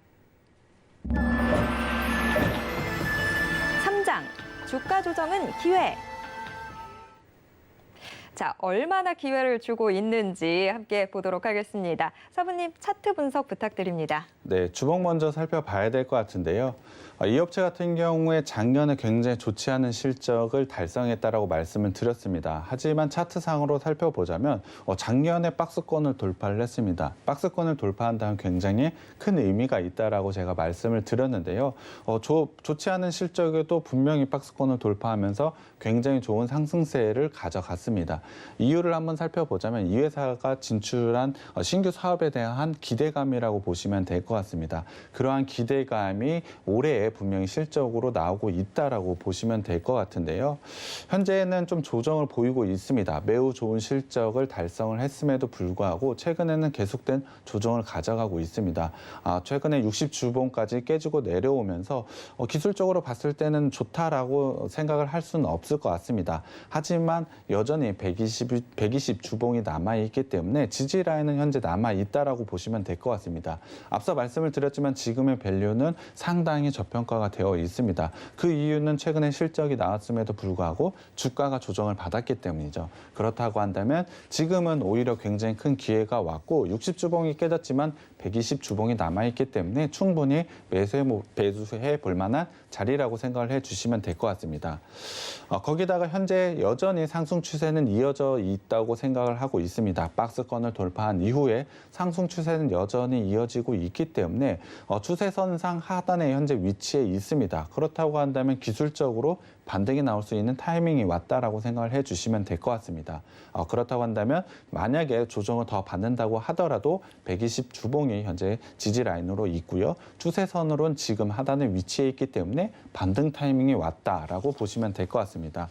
S2: 3장, 주가 조정은 기회. 자, 얼마나 기회를 주고 있는지 함께 보도록 하겠습니다. 사부님, 차트 분석 부탁드립니다.
S3: 네, 주봉 먼저 살펴봐야 될 것 같은데요. 이 업체 같은 경우에 작년에 굉장히 좋지 않은 실적을 달성했다라고 말씀을 드렸습니다. 하지만 차트상으로 살펴보자면 작년에 박스권을 돌파를 했습니다. 박스권을 돌파한다면 굉장히 큰 의미가 있다라고 제가 말씀을 드렸는데요. 좋지 않은 실적에도 분명히 박스권을 돌파하면서 굉장히 좋은 상승세를 가져갔습니다. 이유를 한번 살펴보자면 이 회사가 진출한 신규 사업에 대한 기대감이라고 보시면 될 것 같습니다. 그러한 기대감이 올해에 분명히 실적으로 나오고 있다라고 보시면 될 것 같은데요. 현재는 좀 조정을 보이고 있습니다. 매우 좋은 실적을 달성을 했음에도 불구하고 최근에는 계속된 조정을 가져가고 있습니다. 최근에 60주봉까지 깨지고 내려오면서 기술적으로 봤을 때는 좋다라고 생각을 할 수는 없을 것 같습니다. 하지만 여전히 120 주봉이 남아있기 때문에 지지 라인은 현재 남아있다라고 보시면 될 것 같습니다. 앞서 말씀을 드렸지만 지금의 밸류는 상당히 저평가가 되어 있습니다. 그 이유는 최근에 실적이 나왔음에도 불구하고 주가가 조정을 받았기 때문이죠. 그렇다고 한다면 지금은 오히려 굉장히 큰 기회가 왔고 60주봉이 깨졌지만 120주봉이 남아있기 때문에 충분히 매수해 볼 만한 자리라고 생각을 해주시면 될 것 같습니다. 거기다가 현재 여전히 상승 추세는 이어져 있다고 생각을 하고 있습니다. 박스권을 돌파한 이후에 상승 추세는 여전히 이어지고 있기 때문에 추세선상 하단에 현재 위치해 있습니다. 그렇다고 한다면 기술적으로 반등이 나올 수 있는 타이밍이 왔다라고 생각을 해주시면 될 것 같습니다. 그렇다고 한다면 만약에 조정을 더 받는다고 하더라도 120주봉이 현재 지지 라인으로 있고요. 추세선으로는 지금 하단에 위치해 있기 때문에 반등 타이밍이 왔다라고 보시면 될 것 같습니다.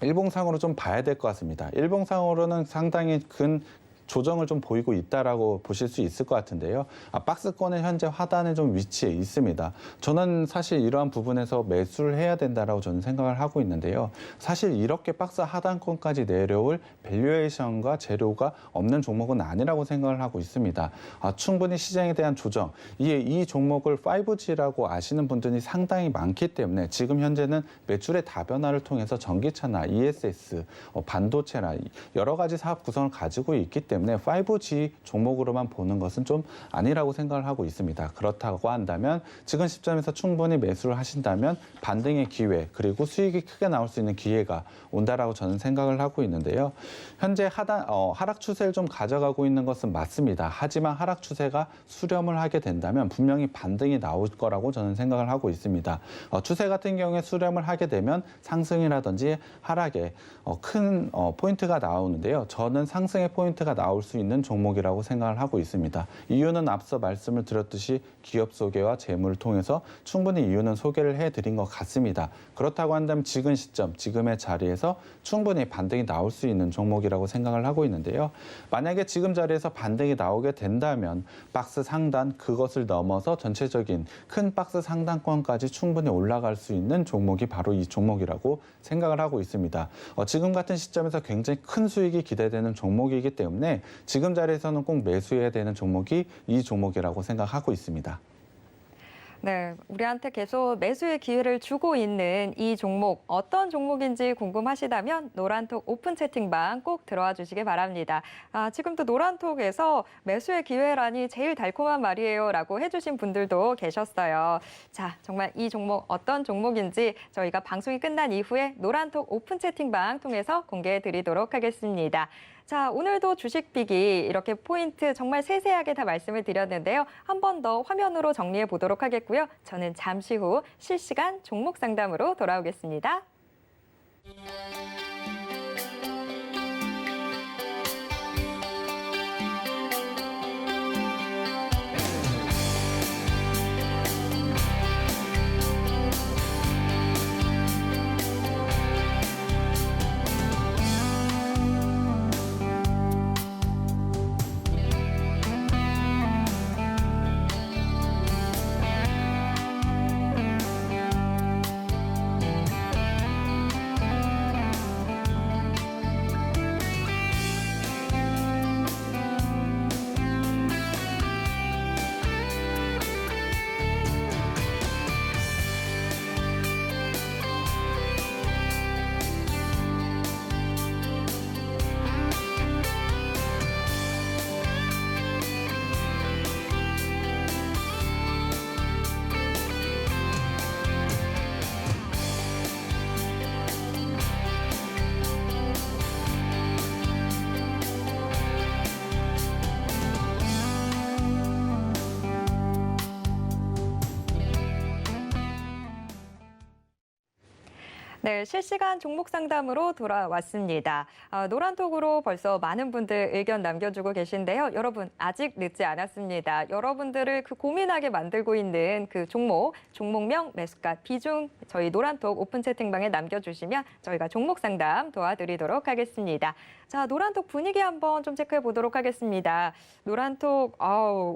S3: 일봉상으로 좀 봐야 될 것 같습니다. 일봉상으로는 상당히 큰 조정을 좀 보이고 있다라고 보실 수 있을 것 같은데요. 박스권은 현재 하단에 좀 위치해 있습니다. 저는 사실 이러한 부분에서 매수를 해야 된다라고 저는 생각을 하고 있는데요. 사실 이렇게 박스 하단권까지 내려올 밸류에이션과 재료가 없는 종목은 아니라고 생각을 하고 있습니다. 충분히 시장에 대한 조정, 이 종목을 5G라고 아시는 분들이 상당히 많기 때문에 지금 현재는 매출의 다변화를 통해서 전기차나 ESS, 반도체나 여러 가지 사업 구성을 가지고 있기 때문에 5G 종목으로만 보는 것은 좀 아니라고 생각을 하고 있습니다. 그렇다고 한다면 지금 시점에서 충분히 매수를 하신다면 반등의 기회 그리고 수익이 크게 나올 수 있는 기회가 온다라고 저는 생각을 하고 있는데요. 현재 하락 추세를 좀 가져가고 있는 것은 맞습니다. 하지만 하락 추세가 수렴을 하게 된다면 분명히 반등이 나올 거라고 저는 생각을 하고 있습니다. 추세 같은 경우에 수렴을 하게 되면 상승이라든지 하락에 큰 포인트가 나오는데요. 저는 상승의 포인트가 나올 수 있는 종목이라고 생각을 하고 있습니다. 이유는 앞서 말씀을 드렸듯이 기업 소개와 재무를 통해서 충분히 이유는 소개를 해드린 것 같습니다. 그렇다고 한다면 지금 시점, 지금의 자리에서 충분히 반등이 나올 수 있는 종목이라고 생각을 하고 있는데요. 만약에 지금 자리에서 반등이 나오게 된다면 박스 상단 그것을 넘어서 전체적인 큰 박스 상단권까지 충분히 올라갈 수 있는 종목이 바로 이 종목이라고 생각을 하고 있습니다. 지금 같은 시점에서 굉장히 큰 수익이 기대되는 종목이기 때문에 지금 자리에서는 꼭 매수해야 되는 종목이 이 종목이라고 생각하고 있습니다.
S2: 네, 우리한테 계속 매수의 기회를 주고 있는 이 종목 어떤 종목인지 궁금하시다면 노란톡 오픈 채팅방 꼭 들어와 주시기 바랍니다. 지금도 노란톡에서 매수의 기회라니 제일 달콤한 말이에요 라고 해주신 분들도 계셨어요. 자, 정말 이 종목 어떤 종목인지 저희가 방송이 끝난 이후에 노란톡 오픈 채팅방 통해서 공개해 드리도록 하겠습니다. 자, 오늘도 주식비기 이렇게 포인트 정말 세세하게 다 말씀을 드렸는데요. 한 번 더 화면으로 정리해 보도록 하겠고요. 저는 잠시 후 실시간 종목 상담으로 돌아오겠습니다. 네, 실시간 종목 상담으로 돌아왔습니다. 노란톡으로 벌써 많은 분들 의견 남겨주고 계신데요. 여러분, 아직 늦지 않았습니다. 여러분들을 고민하게 만들고 있는 그 종목명, 매수가, 비중 저희 노란톡 오픈 채팅방에 남겨주시면 저희가 종목 상담 도와드리도록 하겠습니다. 자, 노란톡 분위기 한번 좀 체크해 보도록 하겠습니다. 노란톡,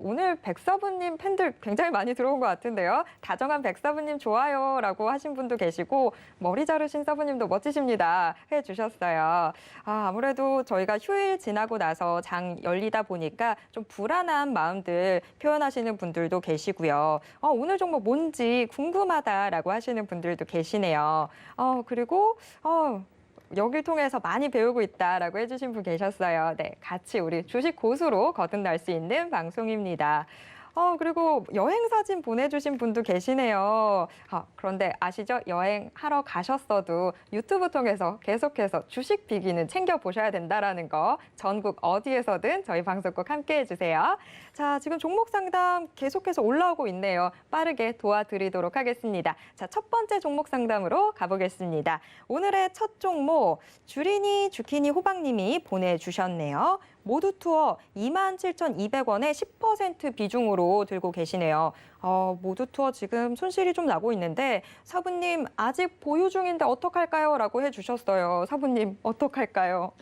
S2: 오늘 백사부님 팬들 굉장히 많이 들어온 것 같은데요. 다정한 백사부님 좋아요라고 하신 분도 계시고 머리 자르신 사부님도 멋지십니다 해주셨어요. 아무래도 저희가 휴일 지나고 나서 장 열리다 보니까 좀 불안한 마음들 표현하시는 분들도 계시고요. 오늘 종목 뭔지 궁금하다라고 하시는 분들도 계시네요. 그리고 여길 통해서 많이 배우고 있다라고 해주신 분 계셨어요. 네, 같이 우리 주식 고수로 거듭날 수 있는 방송입니다. 그리고 여행 사진 보내주신 분도 계시네요. 그런데 아시죠? 여행하러 가셨어도 유튜브 통해서 계속해서 주식 비기는 챙겨보셔야 된다라는 거 전국 어디에서든 저희 방송 꼭 함께해 주세요. 자, 지금 종목 상담 계속해서 올라오고 있네요. 빠르게 도와드리도록 하겠습니다. 자, 첫 번째 종목 상담으로 가보겠습니다. 오늘의 첫 종목 주리니 주키니 호박님이 보내주셨네요. 모두 투어 27,200원에 10% 비중으로 들고 계시네요. 모두 투어 지금 손실이 좀 나고 있는데 사부님 아직 보유 중인데 어떡할까요? 라고 해주셨어요. 사부님 어떡할까요?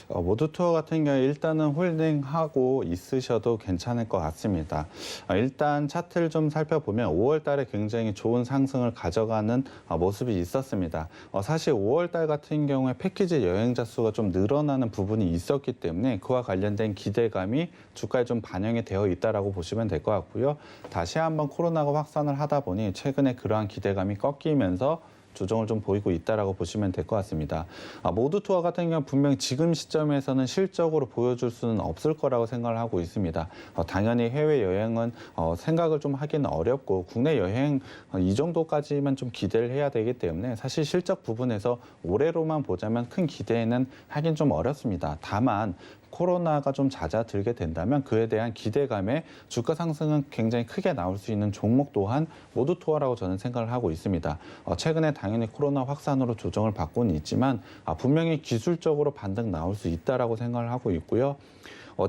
S3: 모두 투어 같은 경우에 일단은 홀딩하고 있으셔도 괜찮을 것 같습니다. 일단 차트를 좀 살펴보면 5월 달에 굉장히 좋은 상승을 가져가는 모습이 있었습니다. 사실 5월 달 같은 경우에 패키지 여행자 수가 좀 늘어나는 부분이 있었기 때문에 그와 관련된 기대감이 주가에 좀 반영이 되어 있다라고 보시면 될 것 같고요. 다시 한번 코로나가 확산을 하다 보니 최근에 그러한 기대감이 꺾이면서 조정을 좀 보이고 있다라고 보시면 될 것 같습니다. 모두 투어 같은 경우 분명 지금 시점에서는 실적으로 보여줄 수는 없을 거라고 생각을 하고 있습니다. 당연히 해외 여행은 생각을 좀 하기는 어렵고 국내 여행 이 정도까지만 좀 기대를 해야 되기 때문에 사실 실적 부분에서 올해로만 보자면 큰 기대는 하긴 좀 어렵습니다. 다만 코로나가 좀 잦아들게 된다면 그에 대한 기대감에 주가 상승은 굉장히 크게 나올 수 있는 종목 또한 모두 투어라고 저는 생각을 하고 있습니다. 최근에 당연히 코로나 확산으로 조정을 받고는 있지만 분명히 기술적으로 반등 나올 수 있다라고 생각을 하고 있고요.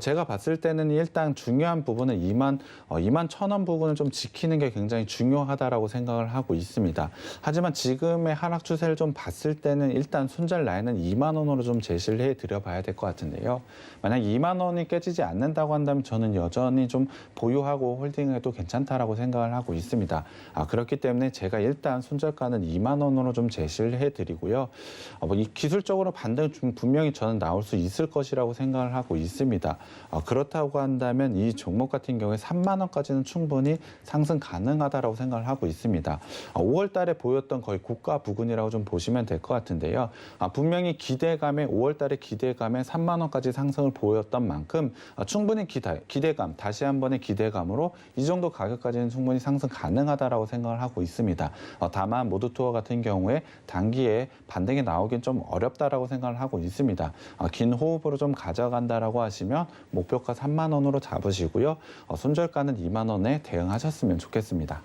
S3: 제가 봤을 때는 일단 중요한 부분은 2만 1,000원 부분을 좀 지키는 게 굉장히 중요하다라고 생각을 하고 있습니다. 하지만 지금의 하락 추세를 좀 봤을 때는 일단 손절 라인은 2만 원으로 좀 제시를 해드려 봐야 될 것 같은데요. 만약 2만 원이 깨지지 않는다고 한다면 저는 여전히 좀 보유하고 홀딩해도 괜찮다라고 생각을 하고 있습니다. 그렇기 때문에 제가 일단 손절가는 2만 원으로 좀 제시를 해드리고요. 이 기술적으로 반등 좀 분명히 저는 나올 수 있을 것이라고 생각을 하고 있습니다. 그렇다고 한다면 이 종목 같은 경우에 3만 원까지는 충분히 상승 가능하다라고 생각을 하고 있습니다. 5월 달에 보였던 거의 고가 부근이라고 좀 보시면 될 것 같은데요. 분명히 5월 달에 기대감에 3만 원까지 상승을 보였던 만큼 충분히 기대감, 다시 한 번의 기대감으로 이 정도 가격까지는 충분히 상승 가능하다라고 생각을 하고 있습니다. 다만 모두 투어 같은 경우에 단기에 반등이 나오긴 좀 어렵다라고 생각을 하고 있습니다. 긴 호흡으로 좀 가져간다라고 하시면 목표가 3만 원으로 잡으시고요. 손절가는 2만 원에 대응하셨으면 좋겠습니다.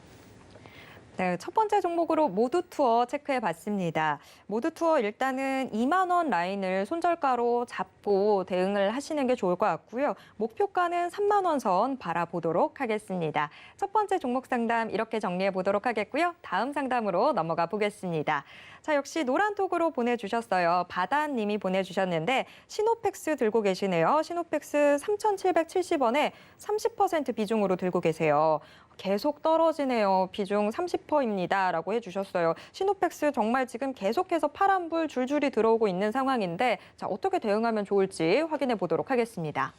S2: 네, 첫 번째 종목으로 모두 투어 체크해 봤습니다. 모두 투어 일단은 2만 원 라인을 손절가로 잡고 대응을 하시는 게 좋을 것 같고요. 목표가는 3만 원 선 바라보도록 하겠습니다. 첫 번째 종목 상담 이렇게 정리해 보도록 하겠고요. 다음 상담으로 넘어가 보겠습니다. 자, 역시 노란톡으로 보내주셨어요. 바다님이 보내주셨는데 시노펙스 들고 계시네요. 시노펙스 3,770원에 30% 비중으로 들고 계세요. 계속 떨어지네요. 비중 30%입니다. 라고 해주셨어요. 시노펙스 정말 지금 계속해서 파란불 줄줄이 들어오고 있는 상황인데 자, 어떻게 대응하면 좋을지 확인해 보도록 하겠습니다.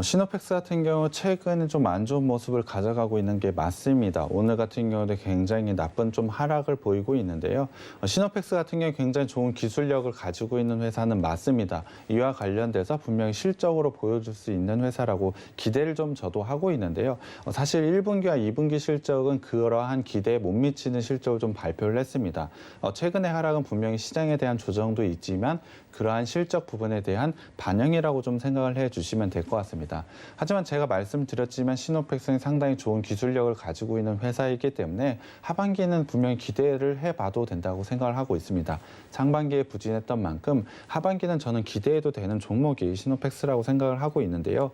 S3: 시노펙스 같은 경우 최근에 좀 안 좋은 모습을 가져가고 있는 게 맞습니다. 오늘 같은 경우도 굉장히 나쁜 좀 하락을 보이고 있는데요. 시노펙스 같은 경우 굉장히 좋은 기술력을 가지고 있는 회사는 맞습니다. 이와 관련돼서 분명히 실적으로 보여줄 수 있는 회사라고 기대를 좀 저도 하고 있는데요. 사실 1분기와 2분기 2분기 실적은 그러한 기대에 못 미치는 실적을 좀 발표를 했습니다. 최근의 하락은 분명히 시장에 대한 조정도 있지만 그러한 실적 부분에 대한 반영이라고 좀 생각을 해주시면 될 것 같습니다. 하지만 제가 말씀드렸지만 시노펙스는 상당히 좋은 기술력을 가지고 있는 회사이기 때문에 하반기는 분명히 기대를 해봐도 된다고 생각을 하고 있습니다. 상반기에 부진했던 만큼 하반기는 저는 기대해도 되는 종목이 시노펙스라고 생각을 하고 있는데요.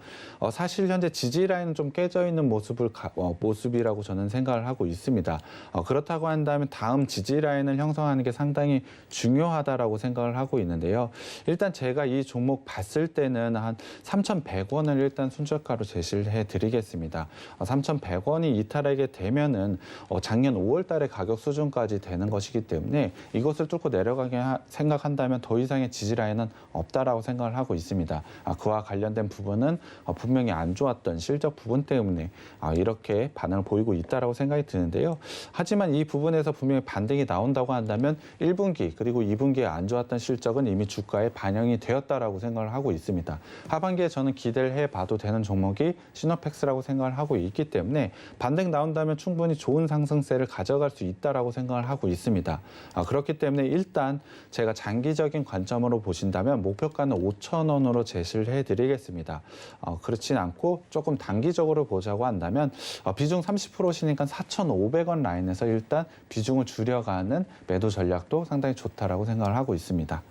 S3: 사실 현재 지지 라인은 좀 깨져 있는 모습이라고 저는 생각을 하고 있습니다. 그렇다고 한다면 다음 지지 라인을 형성하는 게 상당히 중요하다라고 생각을 하고 있는데요. 일단 제가 이 종목 봤을 때는 한 3,100원을 일단 순저가로 제시를 해드리겠습니다. 3,100원이 이탈하게 되면은 작년 5월 달에 가격 수준까지 되는 것이기 때문에 이것을 뚫고 내려가게 생각한다면 더 이상의 지지 라인은 없다라고 생각을 하고 있습니다. 그와 관련된 부분은 분명히 안 좋았던 실적 부분 때문에 이렇게 반응을 보이고 있다라고 생각이 드는데요. 하지만 이 부분에서 분명히 반등이 나온다고 한다면 1분기 그리고 2분기에 안 좋았던 실적은 이미 주가에 반영이 되었다라고 생각을 하고 있습니다. 하반기에 저는 기대를 해봐도 되는 종목이 시노펙스라고 생각을 하고 있기 때문에 반등 나온다면 충분히 좋은 상승세를 가져갈 수 있다라고 생각을 하고 있습니다. 그렇기 때문에 일단 제가 장기적인 관점으로 보신다면 목표가는 5,000원으로 제시를 해드리겠습니다. 그렇진 않고 조금 단기적으로 보자고 한다면 비중 30%시니까 4,500원 라인에서 일단 비중을 줄여가는 매도 전략도 상당히 좋다라고 생각을 하고 있습니다.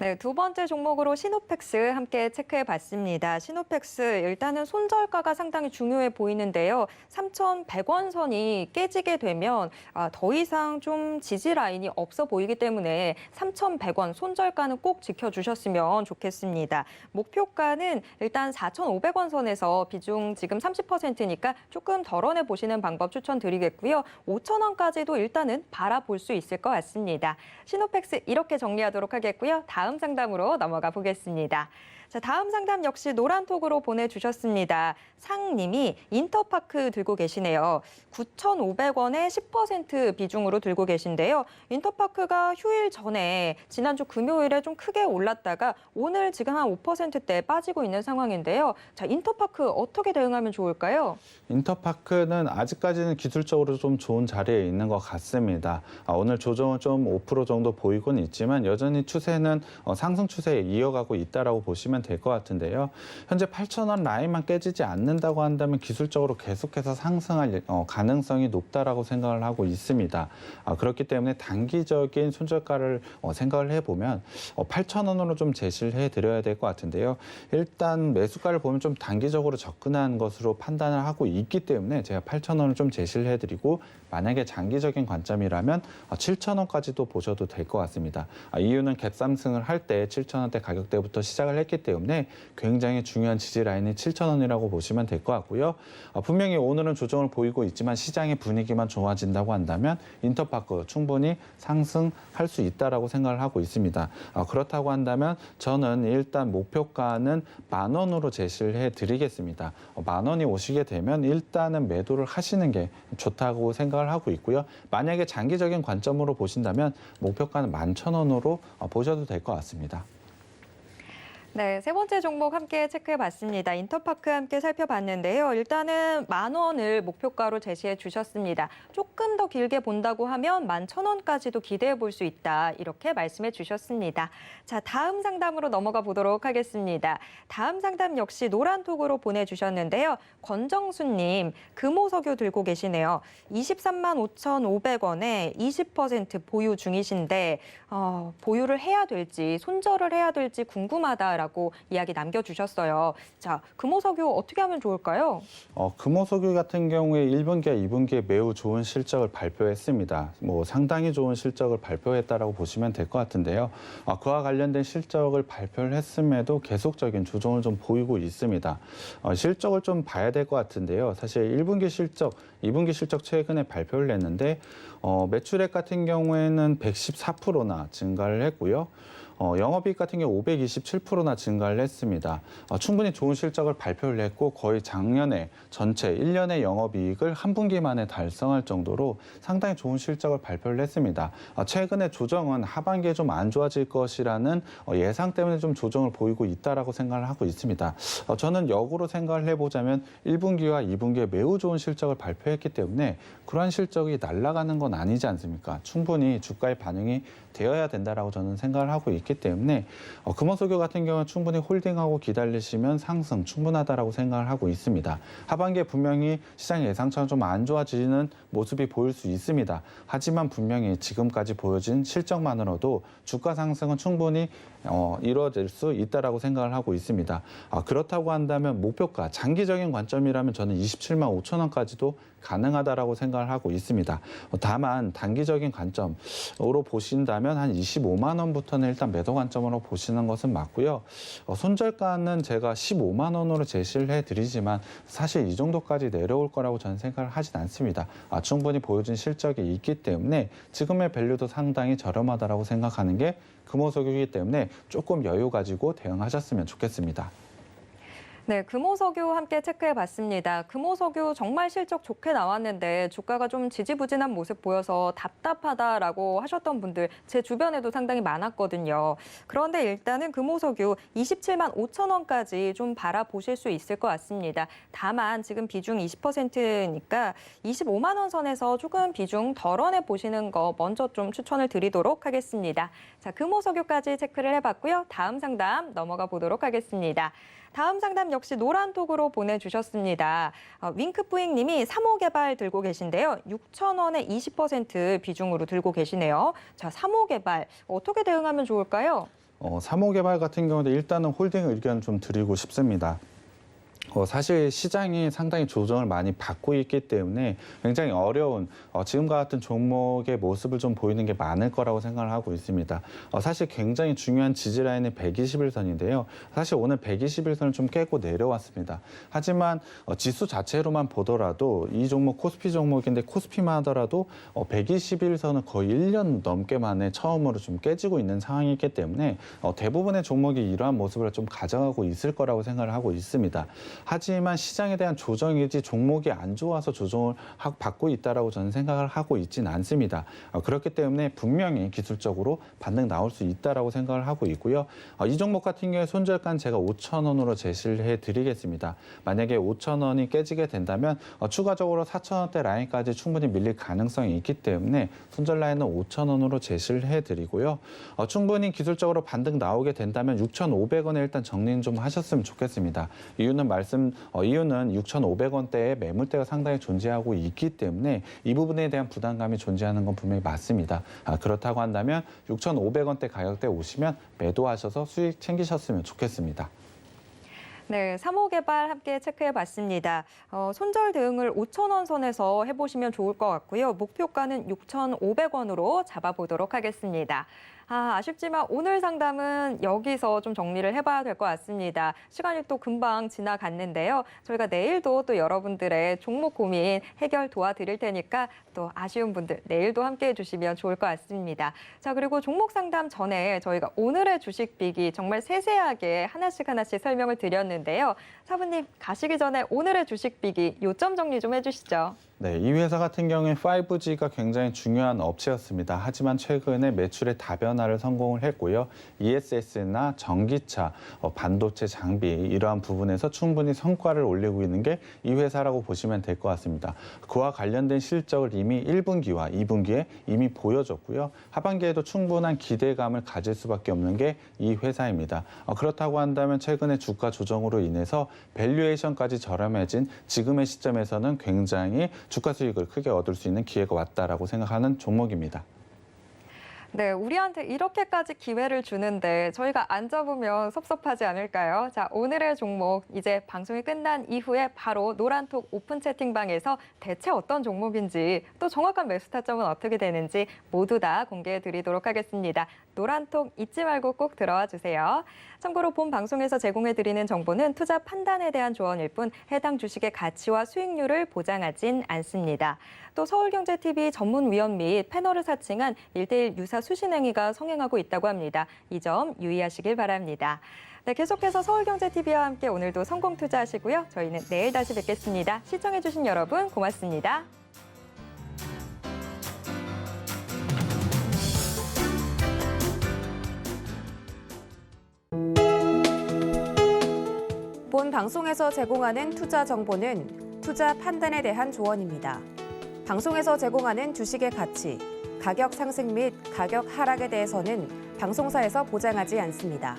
S2: 네, 두 번째 종목으로 시노펙스 함께 체크해 봤습니다. 시노펙스 일단은 손절가가 상당히 중요해 보이는데요. 3,100원 선이 깨지게 되면 더 이상 좀 지지 라인이 없어 보이기 때문에 3,100원 손절가는 꼭 지켜주셨으면 좋겠습니다. 목표가는 일단 4,500원 선에서 비중 지금 30%니까 조금 덜어내 보시는 방법 추천드리겠고요. 5,000원까지도 일단은 바라볼 수 있을 것 같습니다. 시노펙스 이렇게 정리하도록 하겠고요. 다음 상담으로 넘어가 보겠습니다. 자, 다음 상담 역시 노란톡으로 보내주셨습니다. 상님이 인터파크 들고 계시네요. 9,500원에 10% 비중으로 들고 계신데요. 인터파크가 휴일 전에 지난주 금요일에 좀 크게 올랐다가 오늘 지금 한 5%대 빠지고 있는 상황인데요. 자, 인터파크 어떻게 대응하면 좋을까요?
S3: 인터파크는 아직까지는 기술적으로 좀 좋은 자리에 있는 것 같습니다. 오늘 조정은 좀 5% 정도 보이곤 있지만 여전히 추세는 상승 추세에 이어가고 있다라고 보시면 될 것 같은데요. 현재 8,000원 라인만 깨지지 않는다고 한다면 기술적으로 계속해서 상승할 가능성이 높다라고 생각을 하고 있습니다. 그렇기 때문에 단기적인 손절가를 생각을 해보면 8,000원으로 좀 제시를 해드려야 될 것 같은데요. 일단 매수가를 보면 좀 단기적으로 접근한 것으로 판단을 하고 있기 때문에 제가 8,000원을 좀 제시를 해드리고 만약에 장기적인 관점이라면 7,000원까지도 보셔도 될 것 같습니다. 이유는 갭상승을 할 때 7,000원대 가격대부터 시작을 했기 때문에 굉장히 중요한 지지 라인이 7,000원이라고 보시면 될 것 같고요. 분명히 오늘은 조정을 보이고 있지만 시장의 분위기만 좋아진다고 한다면 인터파크 충분히 상승할 수 있다라고 생각을 하고 있습니다. 그렇다고 한다면 저는 일단 목표가는 10,000원으로 제시를 해드리겠습니다. 10,000원이 오시게 되면 일단은 매도를 하시는 게 좋다고 생각을 하고 있고요. 만약에 장기적인 관점으로 보신다면 목표가는 11,000원으로 보셔도 될 것 같습니다.
S2: 네, 세 번째 종목 함께 체크해봤습니다. 인터파크 함께 살펴봤는데요. 일단은 10,000원을 목표가로 제시해 주셨습니다. 조금 더 길게 본다고 하면 11,000원까지도 기대해 볼 수 있다. 이렇게 말씀해 주셨습니다. 자, 다음 상담으로 넘어가 보도록 하겠습니다. 다음 상담 역시 노란톡으로 보내주셨는데요. 권정수님, 금호석유 들고 계시네요. 235,500원에 20% 보유 중이신데 보유를 해야 될지 손절을 해야 될지 궁금하다라고 이야기 남겨주셨어요. 자, 금호석유 어떻게 하면 좋을까요?
S3: 금호석유 같은 경우에 1분기와 2분기에 매우 좋은 실적을 발표했습니다. 상당히 좋은 실적을 발표했다라고 보시면 될 것 같은데요. 그와 관련된 실적을 발표를 했음에도 계속적인 조정을 좀 보이고 있습니다. 실적을 좀 봐야 될 것 같은데요. 사실 1분기 실적, 2분기 실적 최근에 발표를 했는데 매출액 같은 경우에는 114%나 증가를 했고요. 영업이익 같은 경우 527%나 증가를 했습니다. 충분히 좋은 실적을 발표를 했고 거의 작년에 전체 1년의 영업이익을 한 분기 만에 달성할 정도로 상당히 좋은 실적을 발표를 했습니다. 최근에 조정은 하반기에 좀 안 좋아질 것이라는 예상 때문에 좀 조정을 보이고 있다라고 생각을 하고 있습니다. 저는 역으로 생각을 해보자면 1분기와 2분기에 매우 좋은 실적을 발표했기 때문에 그러한 실적이 날아가는 건 아니지 않습니까? 충분히 주가에 반영이 되어야 된다라고 저는 생각을 하고 있기 때문에 금호석유 같은 경우는 충분히 홀딩하고 기다리시면 상승 충분하다라고 생각을 하고 있습니다. 하반기에 분명히 시장 예상처럼 좀 안 좋아지는 모습이 보일 수 있습니다. 하지만 분명히 지금까지 보여진 실적만으로도 주가 상승은 충분히 이루어질 수 있다라고 생각을 하고 있습니다. 그렇다고 한다면 목표가 장기적인 관점이라면 저는 27만 5천 원까지도 가능하다라고 생각을 하고 있습니다. 다만 단기적인 관점으로 보신다면 한 25만 원부터는 일단 매도 관점으로 보시는 것은 맞고요. 손절가는 제가 15만 원으로 제시를 해드리지만 사실 이 정도까지 내려올 거라고 저는 생각을 하진 않습니다. 충분히 보여준 실적이 있기 때문에 지금의 밸류도 상당히 저렴하다라고 생각하는 게 금호석유이기 때문에 조금 여유 가지고 대응하셨으면 좋겠습니다.
S2: 네, 금호석유 함께 체크해봤습니다. 금호석유 정말 실적 좋게 나왔는데 주가가 좀 지지부진한 모습 보여서 답답하다라고 하셨던 분들 제 주변에도 상당히 많았거든요. 그런데 일단은 금호석유 27만 5천 원까지 좀 바라보실 수 있을 것 같습니다. 다만 지금 비중 20%니까 25만 원 선에서 조금 비중 덜어내 보시는 거 먼저 좀 추천을 드리도록 하겠습니다. 자, 금호석유까지 체크를 해봤고요. 다음 상담 넘어가 보도록 하겠습니다. 다음 상담 역시 노란톡으로 보내주셨습니다. 윙크뿌잉 님이 3호 개발 들고 계신데요. 6천 원에 20% 비중으로 들고 계시네요. 자, 3호 개발 어떻게 대응하면 좋을까요?
S3: 3호 개발 같은 경우도 일단은 홀딩 의견 좀 드리고 싶습니다. 사실 시장이 상당히 조정을 많이 받고 있기 때문에 굉장히 어려운 지금과 같은 종목의 모습을 좀 보이는 게 많을 거라고 생각을 하고 있습니다. 사실 굉장히 중요한 지지라인이 121선인데요. 사실 오늘 121선을 좀 깨고 내려왔습니다. 하지만 지수 자체로만 보더라도 이 종목 코스피 종목인데 코스피만 하더라도 121선을 거의 1년 넘게 만에 처음으로 좀 깨지고 있는 상황이기 때문에 대부분의 종목이 이러한 모습을 좀 가져가고 있을 거라고 생각을 하고 있습니다. 하지만 시장에 대한 조정이지 종목이 안 좋아서 조정을 받고 있다라고 저는 생각을 하고 있지는 않습니다. 그렇기 때문에 분명히 기술적으로 반등 나올 수 있다라고 생각을 하고 있고요. 이 종목 같은 경우에 손절가는 제가 5천 원으로 제시를 해드리겠습니다. 만약에 5천 원이 깨지게 된다면 추가적으로 4천 원대 라인까지 충분히 밀릴 가능성이 있기 때문에 손절 라인은 5천 원으로 제시를 해드리고요. 충분히 기술적으로 반등 나오게 된다면 6,500원에 일단 정리는 좀 하셨으면 좋겠습니다. 이유는 6,500원대의 매물대가 상당히 존재하고 있기 때문에 이 부분에 대한 부담감이 존재하는 건 분명히 맞습니다. 그렇다고 한다면 6,500원대 가격대에 오시면 매도하셔서 수익 챙기셨으면 좋겠습니다.
S2: 네, 3호 개발 함께 체크해봤습니다. 손절 대응을 5천 원 선에서 해보시면 좋을 것 같고요. 목표가는 6,500원으로 잡아보도록 하겠습니다. 아쉽지만 오늘 상담은 여기서 좀 정리를 해봐야 될 것 같습니다. 시간이 또 금방 지나갔는데요. 저희가 내일도 또 여러분들의 종목 고민 해결 도와드릴 테니까 또 아쉬운 분들 내일도 함께 해주시면 좋을 것 같습니다. 자, 그리고 종목 상담 전에 저희가 오늘의 주식 빅이 정말 세세하게 하나씩 설명을 드렸는데요. 사부님 가시기 전에 오늘의 주식 빅이 요점 정리 좀 해주시죠.
S3: 네, 이 회사 같은 경우에 5G가 굉장히 중요한 업체였습니다. 하지만 최근에 매출의 다변화를 성공을 했고요. ESS나 전기차, 반도체 장비 이러한 부분에서 충분히 성과를 올리고 있는 게 이 회사라고 보시면 될 것 같습니다. 그와 관련된 실적을 이미 1분기와 2분기에 이미 보여줬고요. 하반기에도 충분한 기대감을 가질 수밖에 없는 게 이 회사입니다. 그렇다고 한다면 최근에 주가 조정으로 인해서 밸류에이션까지 저렴해진 지금의 시점에서는 굉장히 주가 수익을 크게 얻을 수 있는 기회가 왔다라고 생각하는 종목입니다.
S2: 네, 우리한테 이렇게까지 기회를 주는데 저희가 안 잡으면 섭섭하지 않을까요? 자, 오늘의 종목 이제 방송이 끝난 이후에 바로 노란톡 오픈 채팅방에서 대체 어떤 종목인지 또 정확한 매수 타점은 어떻게 되는지 모두 다 공개해 드리도록 하겠습니다. 노란톡 잊지 말고 꼭 들어와 주세요. 참고로 본 방송에서 제공해 드리는 정보는 투자 판단에 대한 조언일 뿐 해당 주식의 가치와 수익률을 보장하진 않습니다. 또 서울경제TV 전문위원 및 패널을 사칭한 1:1 유사 수신행위가 성행하고 있다고 합니다. 이 점 유의하시길 바랍니다. 네, 계속해서 서울경제TV와 함께 오늘도 성공 투자하시고요. 저희는 내일 다시 뵙겠습니다. 시청해주신 여러분 고맙습니다.
S1: 본 방송에서 제공하는 투자 정보는 투자 판단에 대한 조언입니다. 방송에서 제공하는 주식의 가치, 가격 상승 및 가격 하락에 대해서는 방송사에서 보장하지 않습니다.